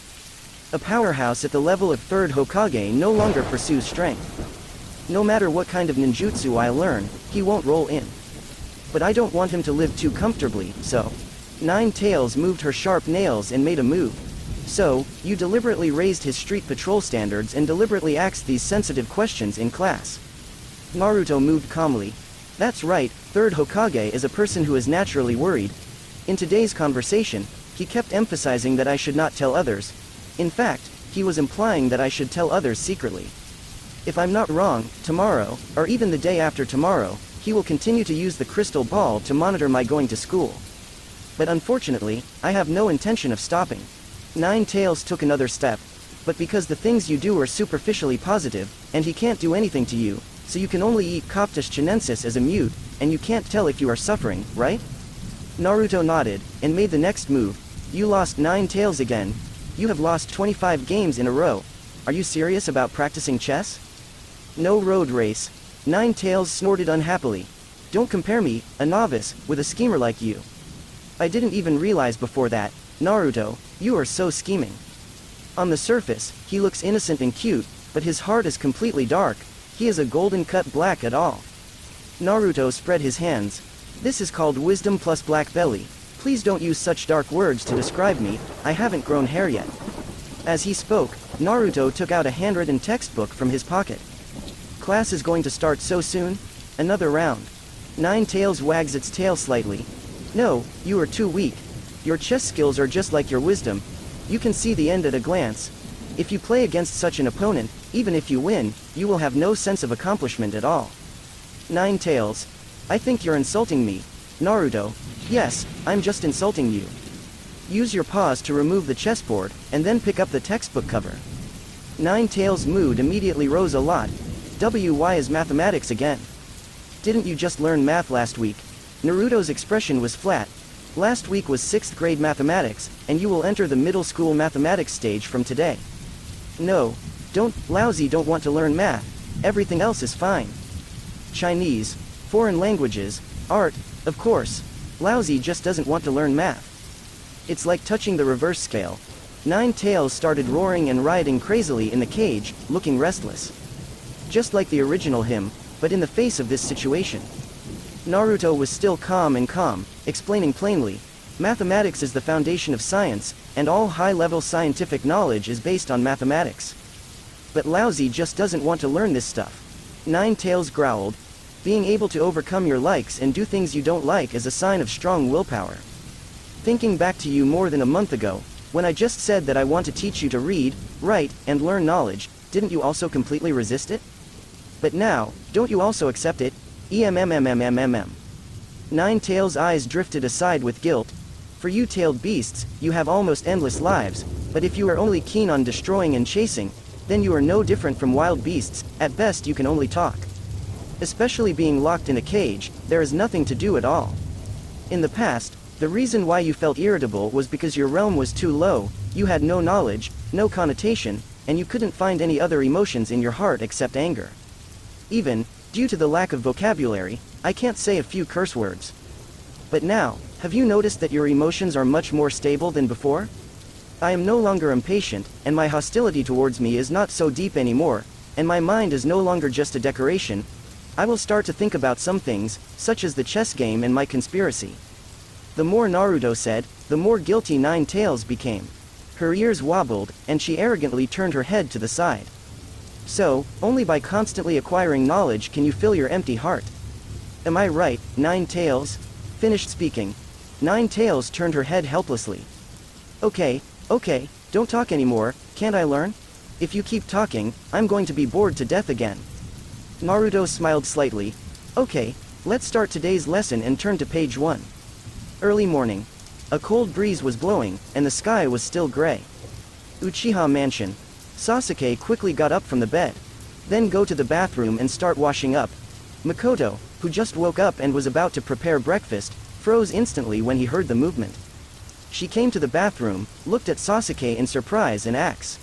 A powerhouse at the level of third Hokage no longer pursues strength. No matter what kind of ninjutsu I learn, he won't roll in. But I don't want him to live too comfortably, so. Nine Tails moved her sharp nails and made a move. So, you deliberately raised his street patrol standards and deliberately asked these sensitive questions in class. Naruto moved calmly. That's right, third Hokage is a person who is naturally worried. In today's conversation, he kept emphasizing that I should not tell others. In fact, he was implying that I should tell others secretly. If I'm not wrong, tomorrow, or even the day after tomorrow, he will continue to use the crystal ball to monitor my going to school. But unfortunately, I have no intention of stopping. Nine Tails took another step. But because the things you do are superficially positive, and he can't do anything to you, So you can only eat Coptus chinensis as a mute, and you can't tell if you are suffering, right? Naruto nodded, and made the next move. You lost 9 tails again. You have lost 25 games in a row. Are you serious about practicing chess? No road race. 9 tails snorted unhappily. Don't compare me, a novice, with a schemer like you. I didn't even realize before that, Naruto, you are so scheming. On the surface, he looks innocent and cute, but his heart is completely dark. He is a golden cut black at all. Naruto spread his hands. This is called wisdom plus black belly. Please don't use such dark words to describe me, I haven't grown hair yet. As he spoke, Naruto took out a handwritten textbook from his pocket. Class is going to start so soon? Another round. 9 tails wags its tail slightly. No, you are too weak. Your chess skills are just like your wisdom. You can see the end at a glance. If you play against such an opponent, even if you win, you will have no sense of accomplishment at all. 9 tails. I think you're insulting me. Naruto. Yes, I'm just insulting you. Use your paws to remove the chessboard, and then pick up the textbook cover. 9 tails' mood immediately rose a lot. Why is mathematics again? Didn't you just learn math last week? Naruto's expression was flat. Last week was 6th grade mathematics, and you will enter the middle school mathematics stage from today. No. Lousy don't want to learn math. Everything else is fine. Chinese, foreign languages, art, of course. Lousy just doesn't want to learn math. It's like touching the reverse scale. 9 tails started roaring and rioting crazily in the cage, looking restless. Just like the original him, but in the face of this situation. Naruto was still calm, explaining plainly, mathematics is the foundation of science, and all high-level scientific knowledge is based on mathematics. But Lousy just doesn't want to learn this stuff. 9 tails growled. Being able to overcome your likes and do things you don't like is a sign of strong willpower. Thinking back to you more than a month ago, when I just said that I want to teach you to read, write, and learn knowledge, didn't you also completely resist it? But now, don't you also accept it? 9 tails' eyes drifted aside with guilt. For you tailed beasts, you have almost endless lives, but if you are only keen on destroying and chasing, then you are no different from wild beasts, at best you can only talk. Especially being locked in a cage, there is nothing to do at all. In the past, the reason why you felt irritable was because your realm was too low, you had no knowledge, no connotation, and you couldn't find any other emotions in your heart except anger. Even, due to the lack of vocabulary, I can't say a few curse words. But now, have you noticed that your emotions are much more stable than before? I am no longer impatient, and my hostility towards me is not so deep anymore, and my mind is no longer just a decoration. I will start to think about some things, such as the chess game and my conspiracy. The more Naruto said, the more guilty 9 tails became. Her ears wobbled, and she arrogantly turned her head to the side. So, only by constantly acquiring knowledge can you fill your empty heart. Am I right, 9 tails? Finished speaking. 9 tails turned her head helplessly. Okay, don't talk anymore, can't I learn? If you keep talking, I'm going to be bored to death again. Naruto smiled slightly. Okay, let's start today's lesson and turn to page 1. Early morning. A cold breeze was blowing, and the sky was still gray. Uchiha Mansion. Sasuke quickly got up from the bed. Then go to the bathroom and start washing up. Makoto, who just woke up and was about to prepare breakfast, froze instantly when he heard the movement. She came to the bathroom, looked at Sasuke in surprise and asked,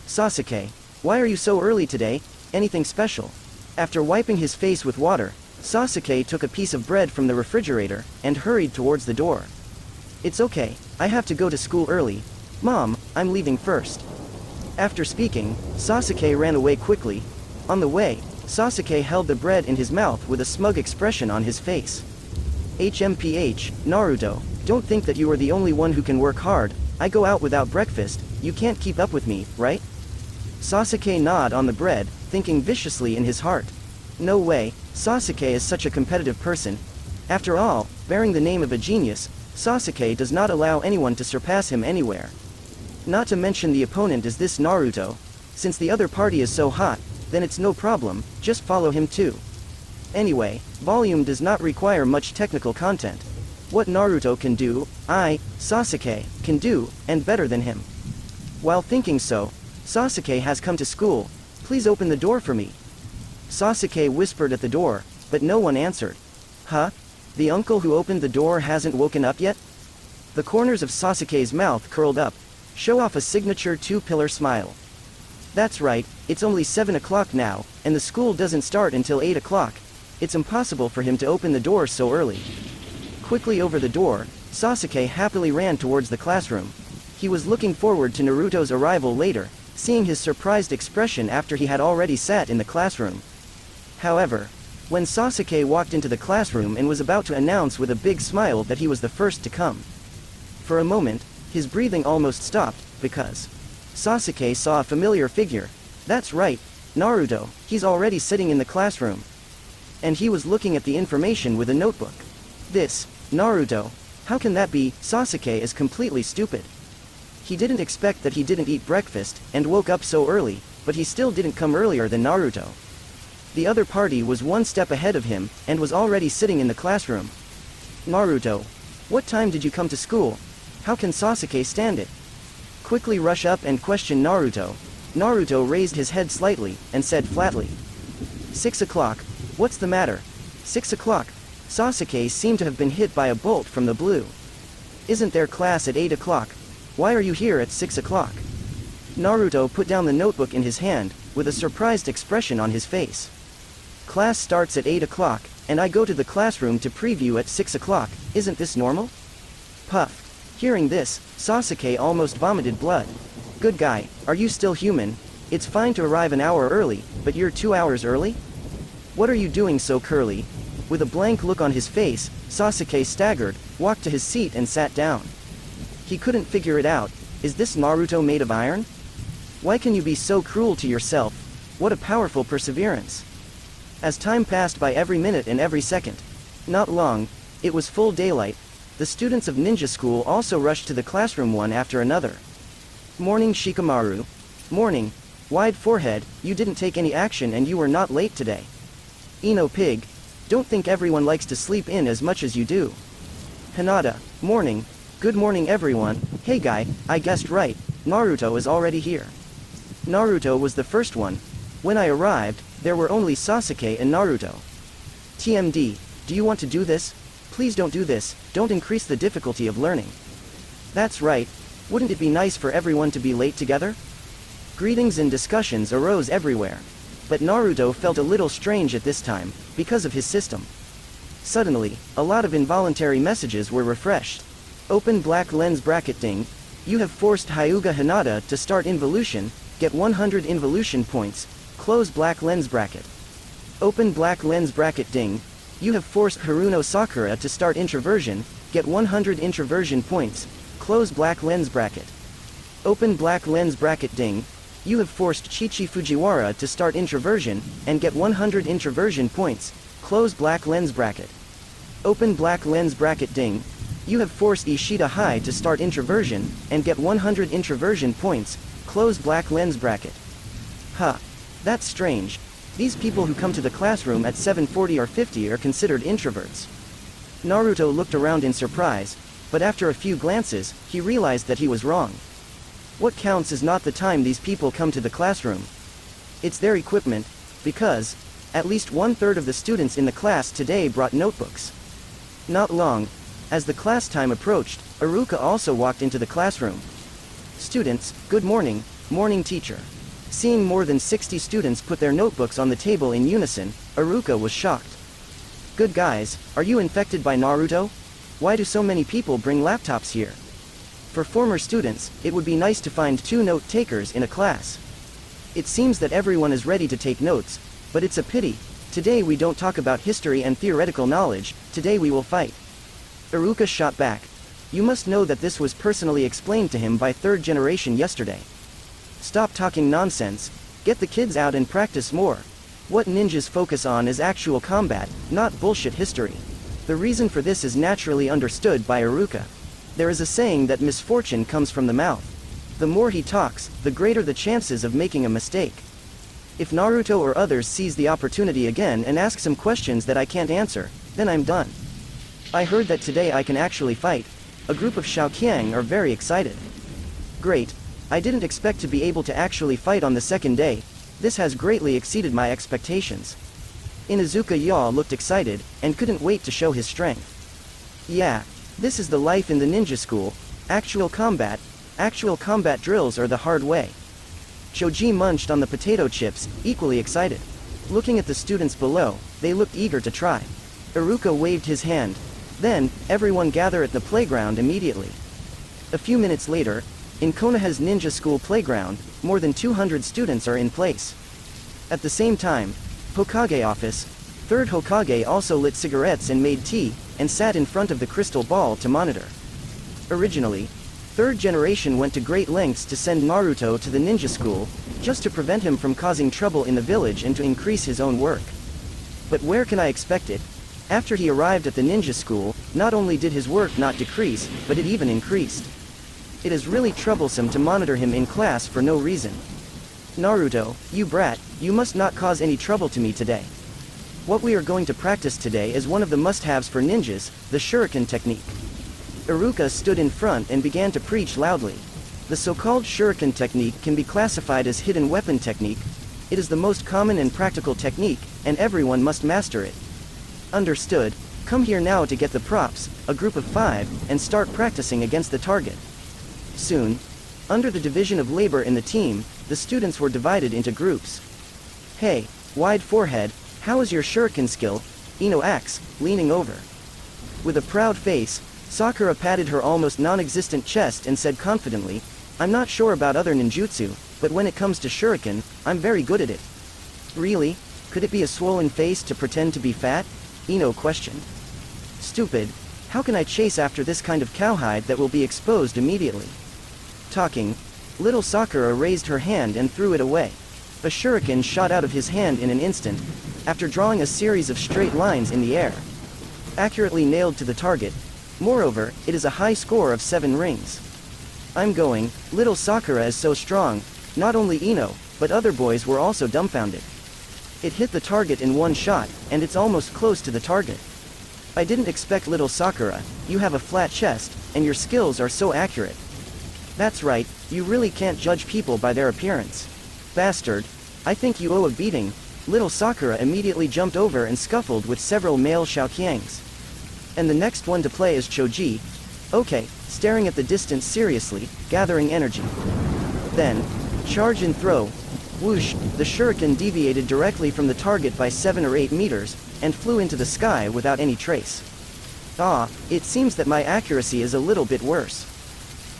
Sasuke, why are you so early today? Anything special? After wiping his face with water, Sasuke took a piece of bread from the refrigerator and hurried towards the door. It's okay, I have to go to school early. Mom, I'm leaving first. After speaking, Sasuke ran away quickly. On the way, Sasuke held the bread in his mouth with a smug expression on his face. HMPH, Naruto, don't think that you are the only one who can work hard. I go out without breakfast, you can't keep up with me, right? Sasuke gnawed on the bread, thinking viciously in his heart. No way, Sasuke is such a competitive person. After all, bearing the name of a genius, Sasuke does not allow anyone to surpass him anywhere. Not to mention the opponent is this Naruto. Since the other party is so hot, then it's no problem, just follow him too. Anyway, volume does not require much technical content. What Naruto can do, Sasuke, can do, and better than him. While thinking so, Sasuke has come to school. Please open the door for me. Sasuke whispered at the door, but no one answered. Huh? The uncle who opened the door hasn't woken up yet? The corners of Sasuke's mouth curled up, show off a signature two-pillar smile. That's right, it's only 7 o'clock now, and the school doesn't start until 8 o'clock. It's impossible for him to open the door so early. Quickly over the door, Sasuke happily ran towards the classroom. He was looking forward to Naruto's arrival later, seeing his surprised expression after he had already sat in the classroom. However, when Sasuke walked into the classroom and was about to announce with a big smile that he was the first to come, for a moment, his breathing almost stopped, because Sasuke saw a familiar figure. That's right, Naruto, he's already sitting in the classroom. And he was looking at the information with a notebook. This, Naruto, how can that be? Sasuke is completely stupid. He didn't expect that he didn't eat breakfast, and woke up so early, but he still didn't come earlier than Naruto. The other party was one step ahead of him, and was already sitting in the classroom. Naruto, what time did you come to school? How can Sasuke stand it? Quickly rush up and question Naruto. Naruto raised his head slightly, and said flatly. 6 o'clock. What's the matter? 6 o'clock. Sasuke seemed to have been hit by a bolt from the blue. Isn't there class at 8 o'clock? Why are you here at 6 o'clock? Naruto put down the notebook in his hand, with a surprised expression on his face. Class starts at 8 o'clock, and I go to the classroom to preview at 6 o'clock, isn't this normal? Puff. Hearing this, Sasuke almost vomited blood. Good guy, are you still human? It's fine to arrive an hour early, but you're 2 hours early? What are you doing so curly? With a blank look on his face, Sasuke staggered, walked to his seat and sat down. He couldn't figure it out. Is this Naruto made of iron? Why can you be so cruel to yourself? What a powerful perseverance. As time passed by every minute and every second. Not long, it was full daylight. The students of ninja school also rushed to the classroom one after another. Morning Shikamaru. Morning. Wide forehead, you didn't take any action and you were not late today. Ino Pig. Don't think everyone likes to sleep in as much as you do. Hinata. Morning. Good morning everyone. Hey guy, I guessed right, Naruto is already here. Naruto was the first one. When I arrived, there were only Sasuke and Naruto. TMD, do you want to do this? Please don't do this, don't increase the difficulty of learning. That's right, wouldn't it be nice for everyone to be late together? Greetings and discussions arose everywhere. But Naruto felt a little strange at this time, because of his system. Suddenly, a lot of involuntary messages were refreshed. Open black lens bracket ding. You have forced Hyuga Hinata to start involution, get 100 involution points, close black lens bracket. Open black lens bracket ding. You have forced Haruno Sakura to start introversion, get 100 introversion points, close black lens bracket. Open black lens bracket ding. You have forced Chichi Fujiwara to start introversion, and get 100 introversion points, close black lens bracket. Open black lens bracket ding. You have forced Ishida Hai to start introversion, and get 100 introversion points, close black lens bracket. Huh. That's strange. These people who come to the classroom at 7:40 or 50 are considered introverts. Naruto looked around in surprise, but after a few glances, he realized that he was wrong. What counts is not the time these people come to the classroom. It's their equipment, because at least 1/3 of the students in the class today brought notebooks. Not long, as the class time approached, Iruka also walked into the classroom. Students, good morning, morning teacher. Seeing more than 60 students put their notebooks on the table in unison, Iruka was shocked. Good guys, are you infected by Naruto? Why do so many people bring laptops here? For former students, it would be nice to find 2 note takers in a class. It seems that everyone is ready to take notes, but it's a pity. Today we don't talk about history and theoretical knowledge, today we will fight. Iruka shot back. You must know that this was personally explained to him by 3rd generation yesterday. Stop talking nonsense, get the kids out and practice more. What ninjas focus on is actual combat, not bullshit history. The reason for this is naturally understood by Iruka. There is a saying that misfortune comes from the mouth. The more he talks, the greater the chances of making a mistake. If Naruto or others seize the opportunity again and ask some questions that I can't answer, then I'm done. I heard that today I can actually fight. A group of Xiaoqiang are very excited. Great. I didn't expect to be able to actually fight on the 2nd day. This has greatly exceeded my expectations. Inuzuka Yaw looked excited, and couldn't wait to show his strength. Yeah, this is the life in the ninja school. Actual combat drills are the hard way. Choji munched on the potato chips, equally excited. Looking at the students below, they looked eager to try. Iruka waved his hand. Then, everyone gather at the playground immediately. A few minutes later, in Konoha's ninja school playground, more than 200 students are in place. At the same time, Hokage office, third Hokage also lit cigarettes and made tea, and sat in front of the crystal ball to monitor. Originally, third generation went to great lengths to send Naruto to the ninja school, just to prevent him from causing trouble in the village and to increase his own work. But where can I expect it? After he arrived at the ninja school, not only did his work not decrease, but it even increased. It is really troublesome to monitor him in class for no reason. Naruto, you brat, you must not cause any trouble to me today. What we are going to practice today is one of the must-haves for ninjas, the shuriken technique. Iruka stood in front and began to preach loudly. The so-called shuriken technique can be classified as hidden weapon technique. It is the most common and practical technique, and everyone must master it. Understood. Come here now to get the props, a group of 5, and start practicing against the target. Soon, under the division of labor in the team, the students were divided into groups. Hey, wide forehead, how is your shuriken skill? Ino asked, leaning over. With a proud face, Sakura patted her almost non-existent chest and said confidently, I'm not sure about other ninjutsu, but when it comes to shuriken, I'm very good at it. Really? Could it be a swollen face to pretend to be fat? Ino questioned. Stupid. How can I chase after this kind of cowhide that will be exposed immediately? Talking, little Sakura raised her hand and threw it away. A shuriken shot out of his hand in an instant, after drawing a series of straight lines in the air. Accurately nailed to the target. Moreover, it is a high score of 7 rings. I'm going, little Sakura is so strong. Not only Ino, but other boys were also dumbfounded. It hit the target in one shot, and it's almost close to the target. I didn't expect little Sakura, you have a flat chest, and your skills are so accurate. That's right, you really can't judge people by their appearance. Bastard. I think you owe a beating. Little Sakura immediately jumped over and scuffled with several male Xiaoqiangs. And the next one to play is Choji. Okay, staring at the distance seriously, gathering energy. Then, charge and throw. Whoosh, the shuriken deviated directly from the target by 7 or 8 meters, and flew into the sky without any trace. Ah, it seems that my accuracy is a little bit worse.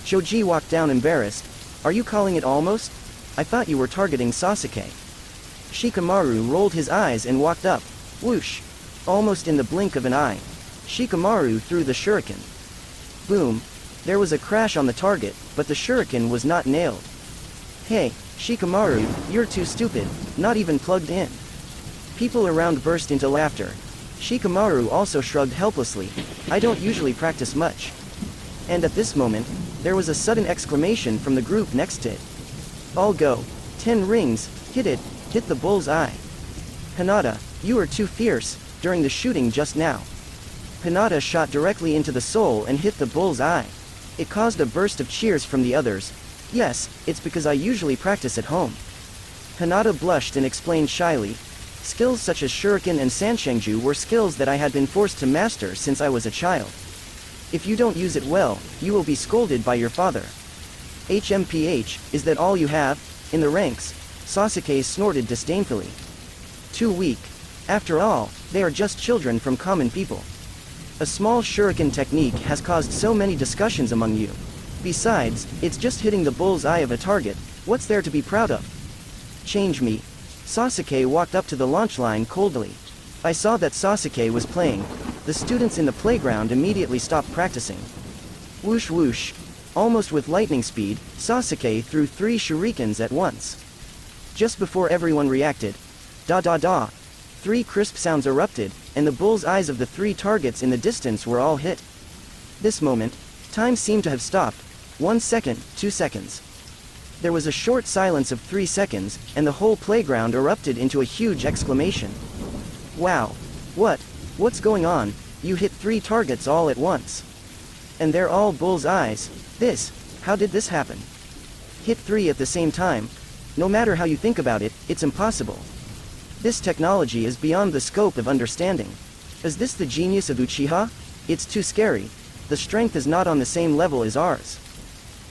Choji walked down embarrassed. Are you calling it almost? I thought you were targeting Sasuke. Shikamaru rolled his eyes and walked up. Whoosh! Almost in the blink of an eye. Shikamaru threw the shuriken. Boom! There was a crash on the target, but the shuriken was not nailed. Hey, Shikamaru, you're too stupid, not even plugged in. People around burst into laughter. Shikamaru also shrugged helplessly. I don't usually practice much. And at this moment, there was a sudden exclamation from the group next to it. All go. 10 rings, hit it, hit the bull's eye. Hinata, you are too fierce, during the shooting just now. Hinata shot directly into the soul and hit the bull's eye. It caused a burst of cheers from the others. Yes, it's because I usually practice at home. Hinata blushed and explained shyly. Skills such as shuriken and sanshengju were skills that I had been forced to master since I was a child. If you don't use it well, you will be scolded by your father. HMPH, is that all you have? In the ranks, Sasuke snorted disdainfully. Too weak. After all, they are just children from common people. A small shuriken technique has caused so many discussions among you. Besides, it's just hitting the bull's eye of a target, what's there to be proud of? Change me. Sasuke walked up to the launch line coldly. I saw that Sasuke was playing. The students in the playground immediately stopped practicing. Whoosh whoosh. Almost with lightning speed, Sasuke threw 3 shurikens at once. Just before everyone reacted, da da da, 3 crisp sounds erupted, and the bull's eyes of the 3 targets in the distance were all hit. This moment, time seemed to have stopped. 1 second, 2 seconds. There was a short silence of 3 seconds, and the whole playground erupted into a huge exclamation. Wow. What's going on? You hit 3 targets all at once. And they're all bull's eyes. How did this happen? Hit 3 at the same time. No matter how you think about it, it's impossible. This technology is beyond the scope of understanding. Is this the genius of Uchiha? It's too scary. The strength is not on the same level as ours.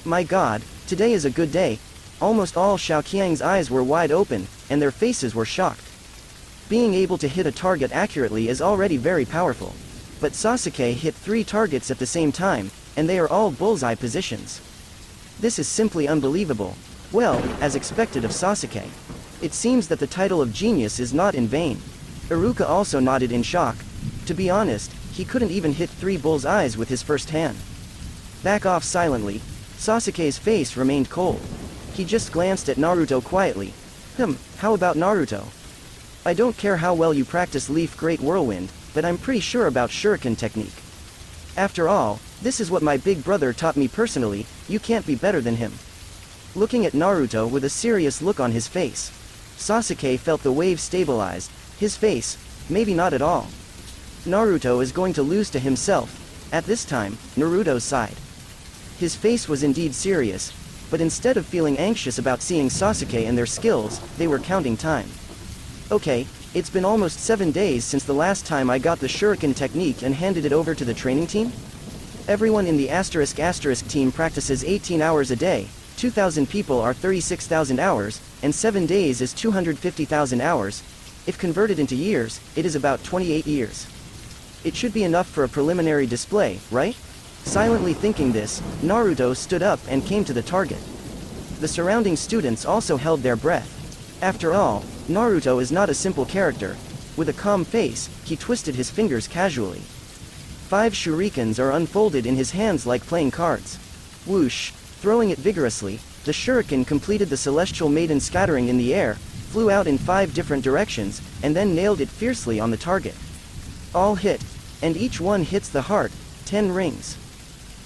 My god, today is a good day. Almost all Xiaoqiang's eyes were wide open, and their faces were shocked. Being able to hit a target accurately is already very powerful. But Sasuke hit 3 targets at the same time, and they are all bullseye positions. This is simply unbelievable. Well, as expected of Sasuke. It seems that the title of genius is not in vain. Iruka also nodded in shock. To be honest, he couldn't even hit 3 bullseyes with his first hand. Back off silently. Sasuke's face remained cold. He just glanced at Naruto quietly. How about Naruto? I don't care how well you practice Leaf Great Whirlwind, but I'm pretty sure about Shuriken technique. After all, this is what my big brother taught me personally, you can't be better than him. Looking at Naruto with a serious look on his face. Sasuke felt the wave stabilize. His face, maybe not at all. Naruto is going to lose to himself. At this time, Naruto sighed. His face was indeed serious, but instead of feeling anxious about seeing Sasuke and their skills, they were counting time. Okay, it's been almost 7 days since the last time I got the Shuriken technique and handed it over to the training team? Everyone in the *** team practices 18 hours a day, 2,000 people are 36,000 hours, and 7 days is 250,000 hours. If converted into years, it is about 28 years. It should be enough for a preliminary display, right? Silently thinking this, Naruto stood up and came to the target. The surrounding students also held their breath. After all, Naruto is not a simple character. With a calm face, he twisted his fingers casually. 5 shurikens are unfolded in his hands like playing cards. Whoosh! Throwing it vigorously, the shuriken completed the celestial maiden scattering in the air, flew out in 5 different directions, and then nailed it fiercely on the target. All hit, and each one hits the heart, 10 rings.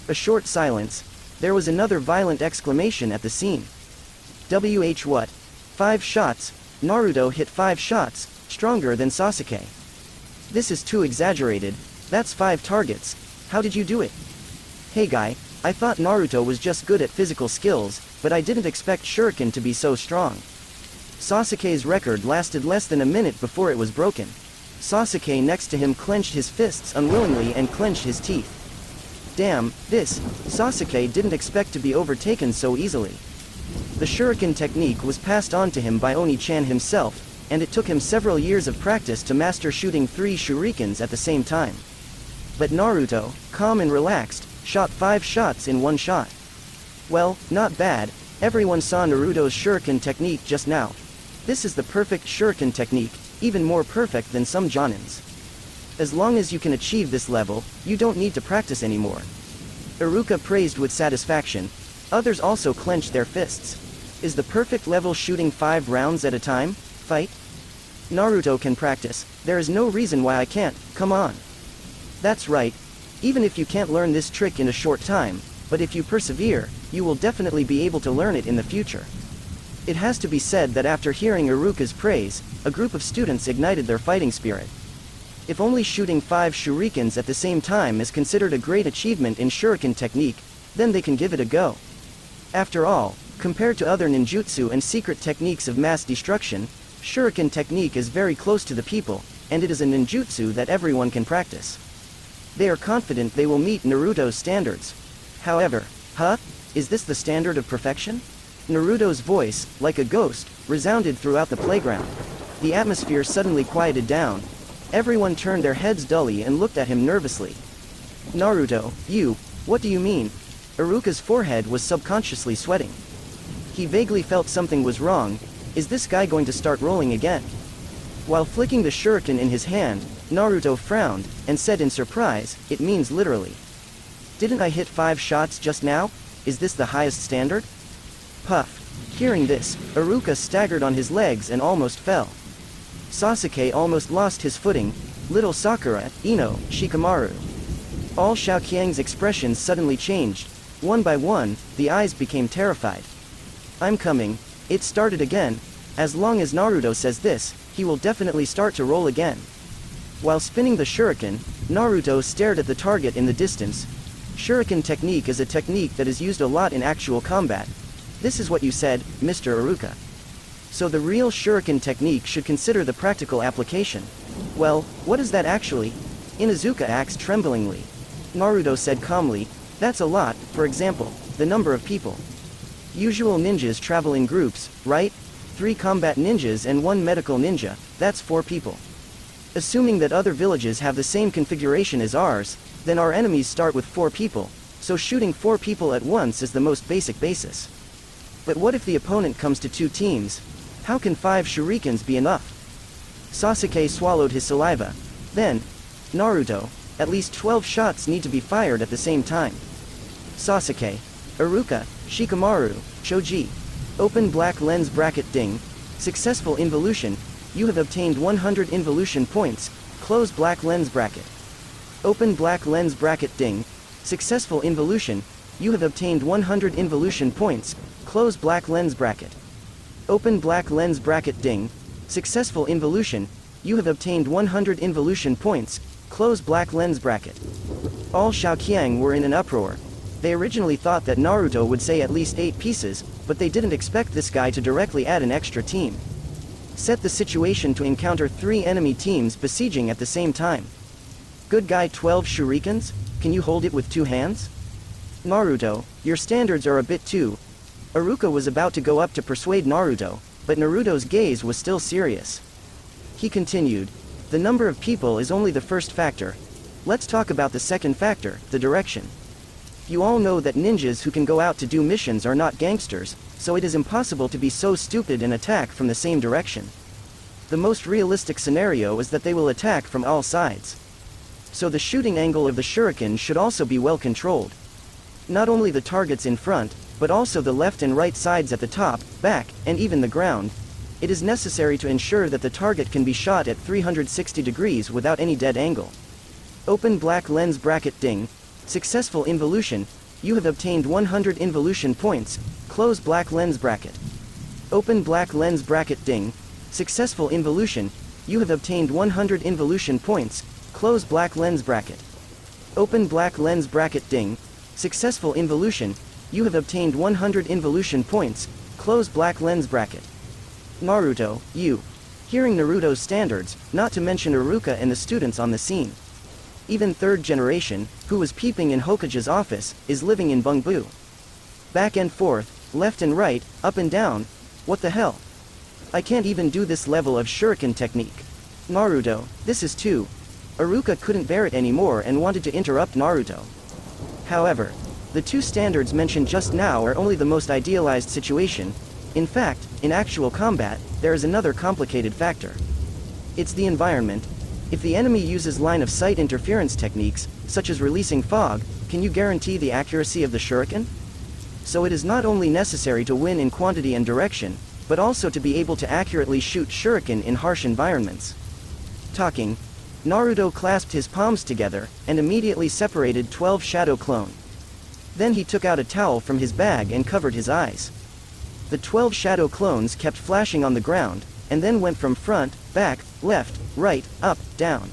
A short silence. There was another violent exclamation at the scene. What? 5 shots? Naruto hit 5 shots, stronger than Sasuke. This is too exaggerated. That's 5 targets. How did you do it? Hey guy, I thought Naruto was just good at physical skills, but I didn't expect Shuriken to be so strong. Sasuke's record lasted less than a minute before it was broken. Sasuke next to him clenched his fists unwillingly and clenched his teeth. Damn, Sasuke didn't expect to be overtaken so easily. The Shuriken technique was passed on to him by Oni-chan himself, and it took him several years of practice to master shooting 3 shurikens at the same time. But Naruto, calm and relaxed, shot 5 shots in 1 shot. Well, not bad. Everyone saw Naruto's Shuriken technique just now. This is the perfect Shuriken technique, even more perfect than some Jonins. As long as you can achieve this level, you don't need to practice anymore. Iruka praised with satisfaction. Others also clenched their fists. Is the perfect level shooting 5 rounds at a time? Fight? Naruto can practice. There is no reason why I can't. Come on. That's right. Even if you can't learn this trick in a short time, but if you persevere, you will definitely be able to learn it in the future. It has to be said that after hearing Iruka's praise, a group of students ignited their fighting spirit. If only shooting 5 shurikens at the same time is considered a great achievement in Shuriken technique, then they can give it a go. After all, compared to other ninjutsu and secret techniques of mass destruction, Shuriken technique is very close to the people, and it is a ninjutsu that everyone can practice. They are confident they will meet Naruto's standards. However, is this the standard of perfection? Naruto's voice, like a ghost, resounded throughout the playground. The atmosphere suddenly quieted down. Everyone turned their heads dully and looked at him nervously. Naruto, what do you mean? Iruka's forehead was subconsciously sweating. He vaguely felt something was wrong. Is this guy going to start rolling again? While flicking the shuriken in his hand, Naruto frowned, and said in surprise, it means literally. Didn't I hit 5 shots just now? Is this the highest standard? Puff. Hearing this, Iruka staggered on his legs and almost fell. Sasuke almost lost his footing. Little Sakura, Ino, Shikamaru. All Xiaoqiang's expressions suddenly changed. One by one, the eyes became terrified. I'm coming. It started again. As long as Naruto says this, he will definitely start to roll again. While spinning the shuriken, Naruto stared at the target in the distance. Shuriken technique is a technique that is used a lot in actual combat. This is what you said, Mr. Iruka. So the real shuriken technique should consider the practical application. Well, what is that actually? Inuzuka asked tremblingly. Naruto said calmly, that's a lot, for example, the number of people. Usual ninjas travel in groups, right? 3 combat ninjas and 1 medical ninja, that's 4 people. Assuming that other villages have the same configuration as ours, then our enemies start with 4 people, so shooting 4 people at once is the most basic basis. But what if the opponent comes to 2 teams? How can 5 shurikens be enough? Sasuke swallowed his saliva. Then, Naruto, at least 12 shots need to be fired at the same time. Sasuke, Iruka, Shikamaru, Choji. Open black lens bracket ding. Successful involution. You have obtained 100 involution points. Close black lens bracket. Open black lens bracket ding. Successful involution. You have obtained 100 involution points. Close black lens bracket. Open black lens bracket ding. Successful involution. You have obtained 100 involution points. Close black lens bracket. All Xiaoqiang were in an uproar. They originally thought that Naruto would say at least 8 pieces, but they didn't expect this guy to directly add an extra team. Set the situation to encounter 3 enemy teams besieging at the same time. Good guy, 12 shurikens? Can you hold it with 2 hands? Naruto, your standards are a bit too. Iruka was about to go up to persuade Naruto, but Naruto's gaze was still serious. He continued, the number of people is only the first factor. Let's talk about the second factor, the direction. You all know that ninjas who can go out to do missions are not gangsters, so it is impossible to be so stupid and attack from the same direction. The most realistic scenario is that they will attack from all sides. So the shooting angle of the shuriken should also be well controlled. Not only the targets in front, but also the left and right sides at the top, back, and even the ground. It is necessary to ensure that the target can be shot at 360 degrees without any dead angle. Open black lens bracket ding. Successful involution. You have obtained 100 involution points. Close black lens bracket. Open black lens bracket ding. Successful involution. You have obtained 100 involution points. Close black lens bracket. Open black lens bracket ding. Successful involution. You have obtained 100 involution points. Close black lens bracket. Naruto, you. Hearing Naruto's standards, not to mention Iruka and the students on the scene. Even 3rd generation, who was peeping in Hokage's office, is living in Bungbu. Back and forth, left and right, up and down. What the hell? I can't even do this level of shuriken technique. Naruto, this is too. Iruka couldn't bear it anymore and wanted to interrupt Naruto. However, the 2 standards mentioned just now are only the most idealized situation. In fact, in actual combat, there is another complicated factor. It's the environment. If the enemy uses line of sight interference techniques, such as releasing fog, can you guarantee the accuracy of the shuriken? So it is not only necessary to win in quantity and direction, but also to be able to accurately shoot shuriken in harsh environments. Talking, Naruto clasped his palms together, and immediately separated 12 shadow clone. Then he took out a towel from his bag and covered his eyes. The 12 shadow clones kept flashing on the ground, and then went from front, back, left, right, up, down.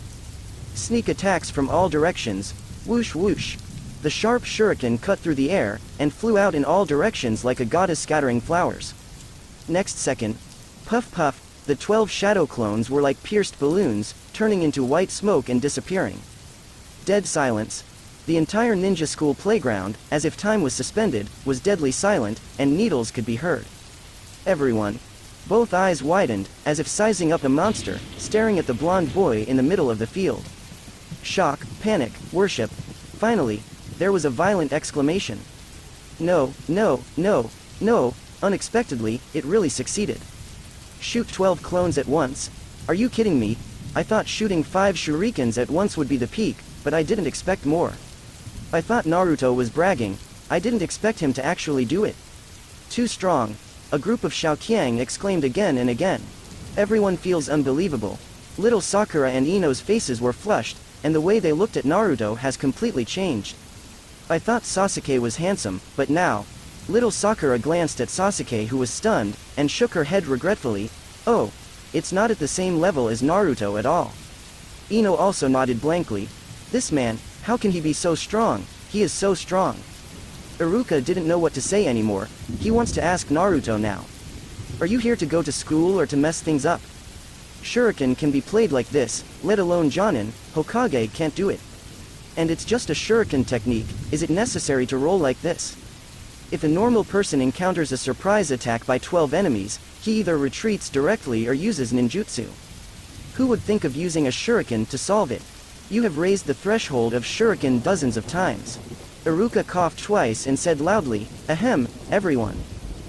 Sneak attacks from all directions, whoosh whoosh. The sharp shuriken cut through the air, and flew out in all directions like a goddess scattering flowers. Next second, puff puff, the 12 shadow clones were like pierced balloons, turning into white smoke and disappearing. Dead silence. The entire ninja school playground, as if time was suspended, was deadly silent, and needles could be heard. Everyone, both eyes widened, as if sizing up a monster, staring at the blonde boy in the middle of the field. Shock, panic, worship. Finally, there was a violent exclamation. No, no, no, no, unexpectedly, it really succeeded. Shoot 12 clones at once? Are you kidding me? I thought shooting 5 shurikens at once would be the peak, but I didn't expect more. I thought Naruto was bragging. I didn't expect him to actually do it. Too strong. A group of Xiaoqiang exclaimed again and again. Everyone feels unbelievable. Little Sakura and Ino's faces were flushed, and the way they looked at Naruto has completely changed. I thought Sasuke was handsome, but now... Little Sakura glanced at Sasuke, who was stunned, and shook her head regretfully. Oh, it's not at the same level as Naruto at all. Ino also nodded blankly. This man, how can he be so strong? He is so strong. Iruka didn't know what to say anymore. He wants to ask Naruto now. Are you here to go to school or to mess things up? Shuriken can be played like this, let alone Jonin, Hokage can't do it. And it's just a shuriken technique, is it necessary to roll like this? If a normal person encounters a surprise attack by 12 enemies, he either retreats directly or uses ninjutsu. Who would think of using a shuriken to solve it? You have raised the threshold of shuriken dozens of times. Iruka coughed twice and said loudly, ahem, everyone.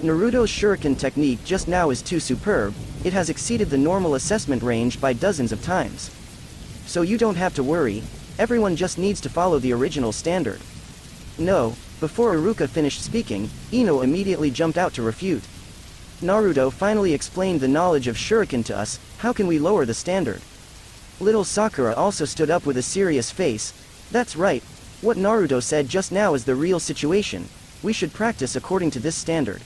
Naruto's shuriken technique just now is too superb, it has exceeded the normal assessment range by dozens of times. So you don't have to worry, everyone just needs to follow the original standard. No, before Iruka finished speaking, Ino immediately jumped out to refute. Naruto finally explained the knowledge of shuriken to us, how can we lower the standard? Little Sakura also stood up with a serious face. That's right, what Naruto said just now is the real situation, we should practice according to this standard.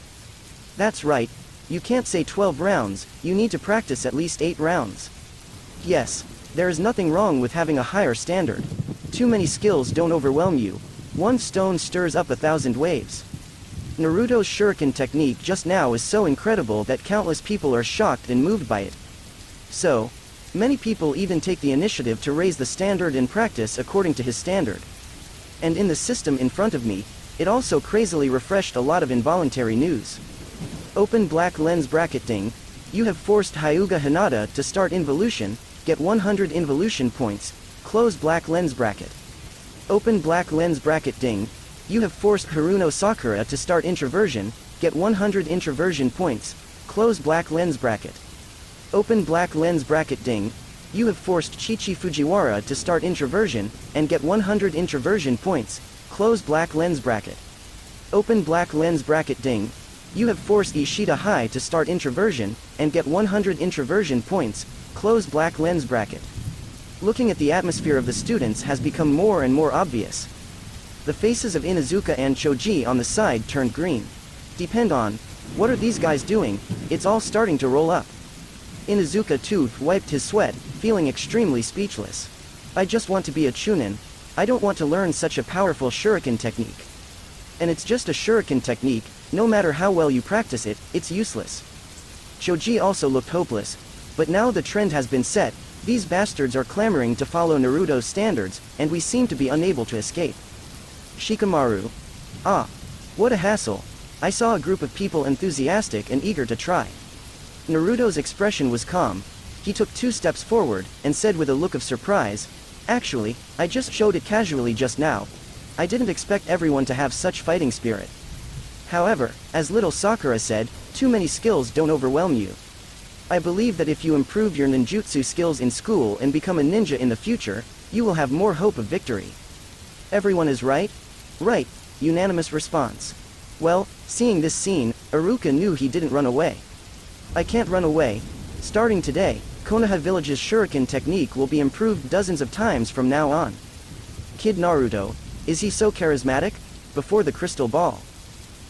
That's right, you can't say 12 rounds, you need to practice at least 8 rounds. Yes, there is nothing wrong with having a higher standard. Too many skills don't overwhelm you. One stone stirs up 1,000 waves. Naruto's shuriken technique just now is so incredible that countless people are shocked and moved by it. So, many people even take the initiative to raise the standard and practice according to his standard. And in the system in front of me, it also crazily refreshed a lot of involuntary news. Open black lens bracket ding. You have forced Hyuga Hinata to start involution, get 100 involution points, close black lens bracket. Open black lens bracket ding. You have forced Haruno Sakura to start introversion, get 100 introversion points, close black lens bracket. Open black lens bracket ding. You have forced Chichi Fujiwara to start introversion, and get 100 introversion points, close black lens bracket. Open black lens bracket ding. You have forced Ishida Hai to start introversion, and get 100 introversion points, close black lens bracket. Looking at the atmosphere of the students has become more and more obvious. The faces of Inuzuka and Choji on the side turned green. Depend on, what are these guys doing? It's all starting to roll up. Inuzuka too wiped his sweat, feeling extremely speechless. I just want to be a chunin. I don't want to learn such a powerful shuriken technique. And it's just a shuriken technique, no matter how well you practice it, it's useless. Choji also looked hopeless. But now the trend has been set, these bastards are clamoring to follow Naruto's standards, and we seem to be unable to escape. Shikamaru. Ah. What a hassle. I saw a group of people enthusiastic and eager to try. Naruto's expression was calm. He took 2 steps forward, and said with a look of surprise, actually, I just showed it casually just now. I didn't expect everyone to have such fighting spirit. However, as little Sakura said, too many skills don't overwhelm you. I believe that if you improve your ninjutsu skills in school and become a ninja in the future, you will have more hope of victory. Everyone is right? Right, unanimous response. Well, seeing this scene, Iruka knew he didn't run away. I can't run away. Starting today, Konoha Village's shuriken technique will be improved dozens of times from now on. Kid Naruto, is he so charismatic? Before the crystal ball.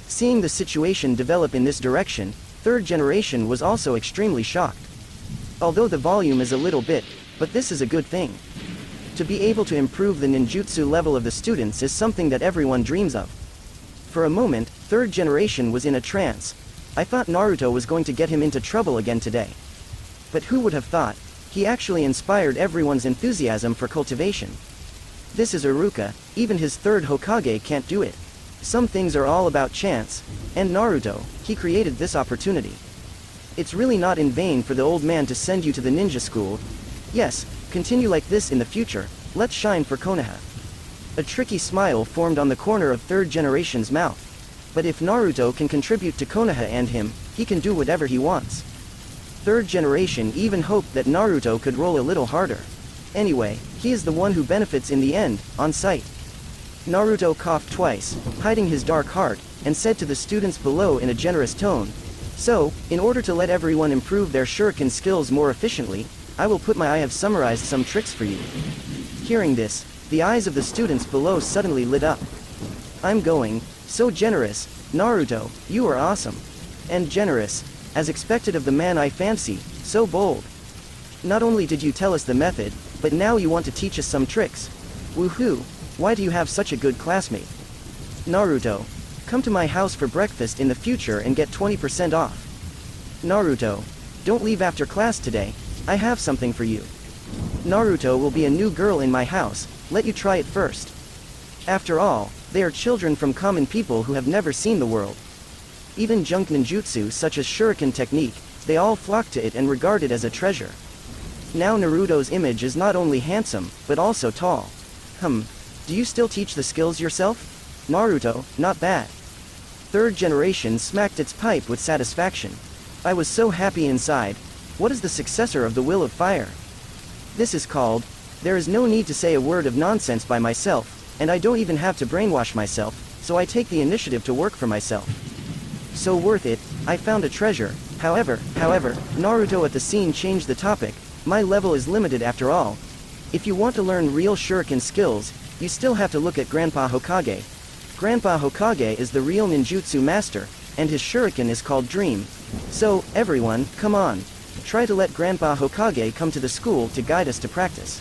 Seeing the situation develop in this direction, third generation was also extremely shocked. Although the volume is a little bit, but this is a good thing. To be able to improve the ninjutsu level of the students is something that everyone dreams of. For a moment, third generation was in a trance. I thought Naruto was going to get him into trouble again today. But who would have thought? He actually inspired everyone's enthusiasm for cultivation. This is Iruka, even his third Hokage can't do it. Some things are all about chance, and Naruto, he created this opportunity. It's really not in vain for the old man to send you to the ninja school. Yes, continue like this in the future, let's shine for Konoha. A tricky smile formed on the corner of third generation's mouth. But if Naruto can contribute to Konoha and him, he can do whatever he wants. Third generation even hoped that Naruto could roll a little harder. Anyway, he is the one who benefits in the end, on sight. Naruto coughed twice, hiding his dark heart, and said to the students below in a generous tone, so, in order to let everyone improve their shuriken skills more efficiently, I have summarized some tricks for you. Hearing this, the eyes of the students below suddenly lit up. I'm going, so generous, Naruto, you are awesome. And generous, as expected of the man I fancy, so bold. Not only did you tell us the method, but now you want to teach us some tricks. Woohoo, why do you have such a good classmate? Naruto, come to my house for breakfast in the future and get 20% off. Naruto, don't leave after class today, I have something for you. Naruto will be a new girl in my house, let you try it first. After all, they are children from common people who have never seen the world. Even junk ninjutsu such as shuriken technique, they all flock to it and regard it as a treasure. Now Naruto's image is not only handsome, but also tall. Do you still teach the skills yourself? Naruto, not bad. Third generation smacked its pipe with satisfaction. I was so happy inside. What is the successor of the will of fire? This is called, there is no need to say a word of nonsense by myself, and I don't even have to brainwash myself, so I take the initiative to work for myself. So worth it, I found a treasure. However, Naruto at the scene changed the topic. My level is limited after all. If you want to learn real shuriken skills, you still have to look at Grandpa Hokage. Grandpa Hokage is the real ninjutsu master, and his shuriken is called Dream. So, everyone, come on. Try to let Grandpa Hokage come to the school to guide us to practice.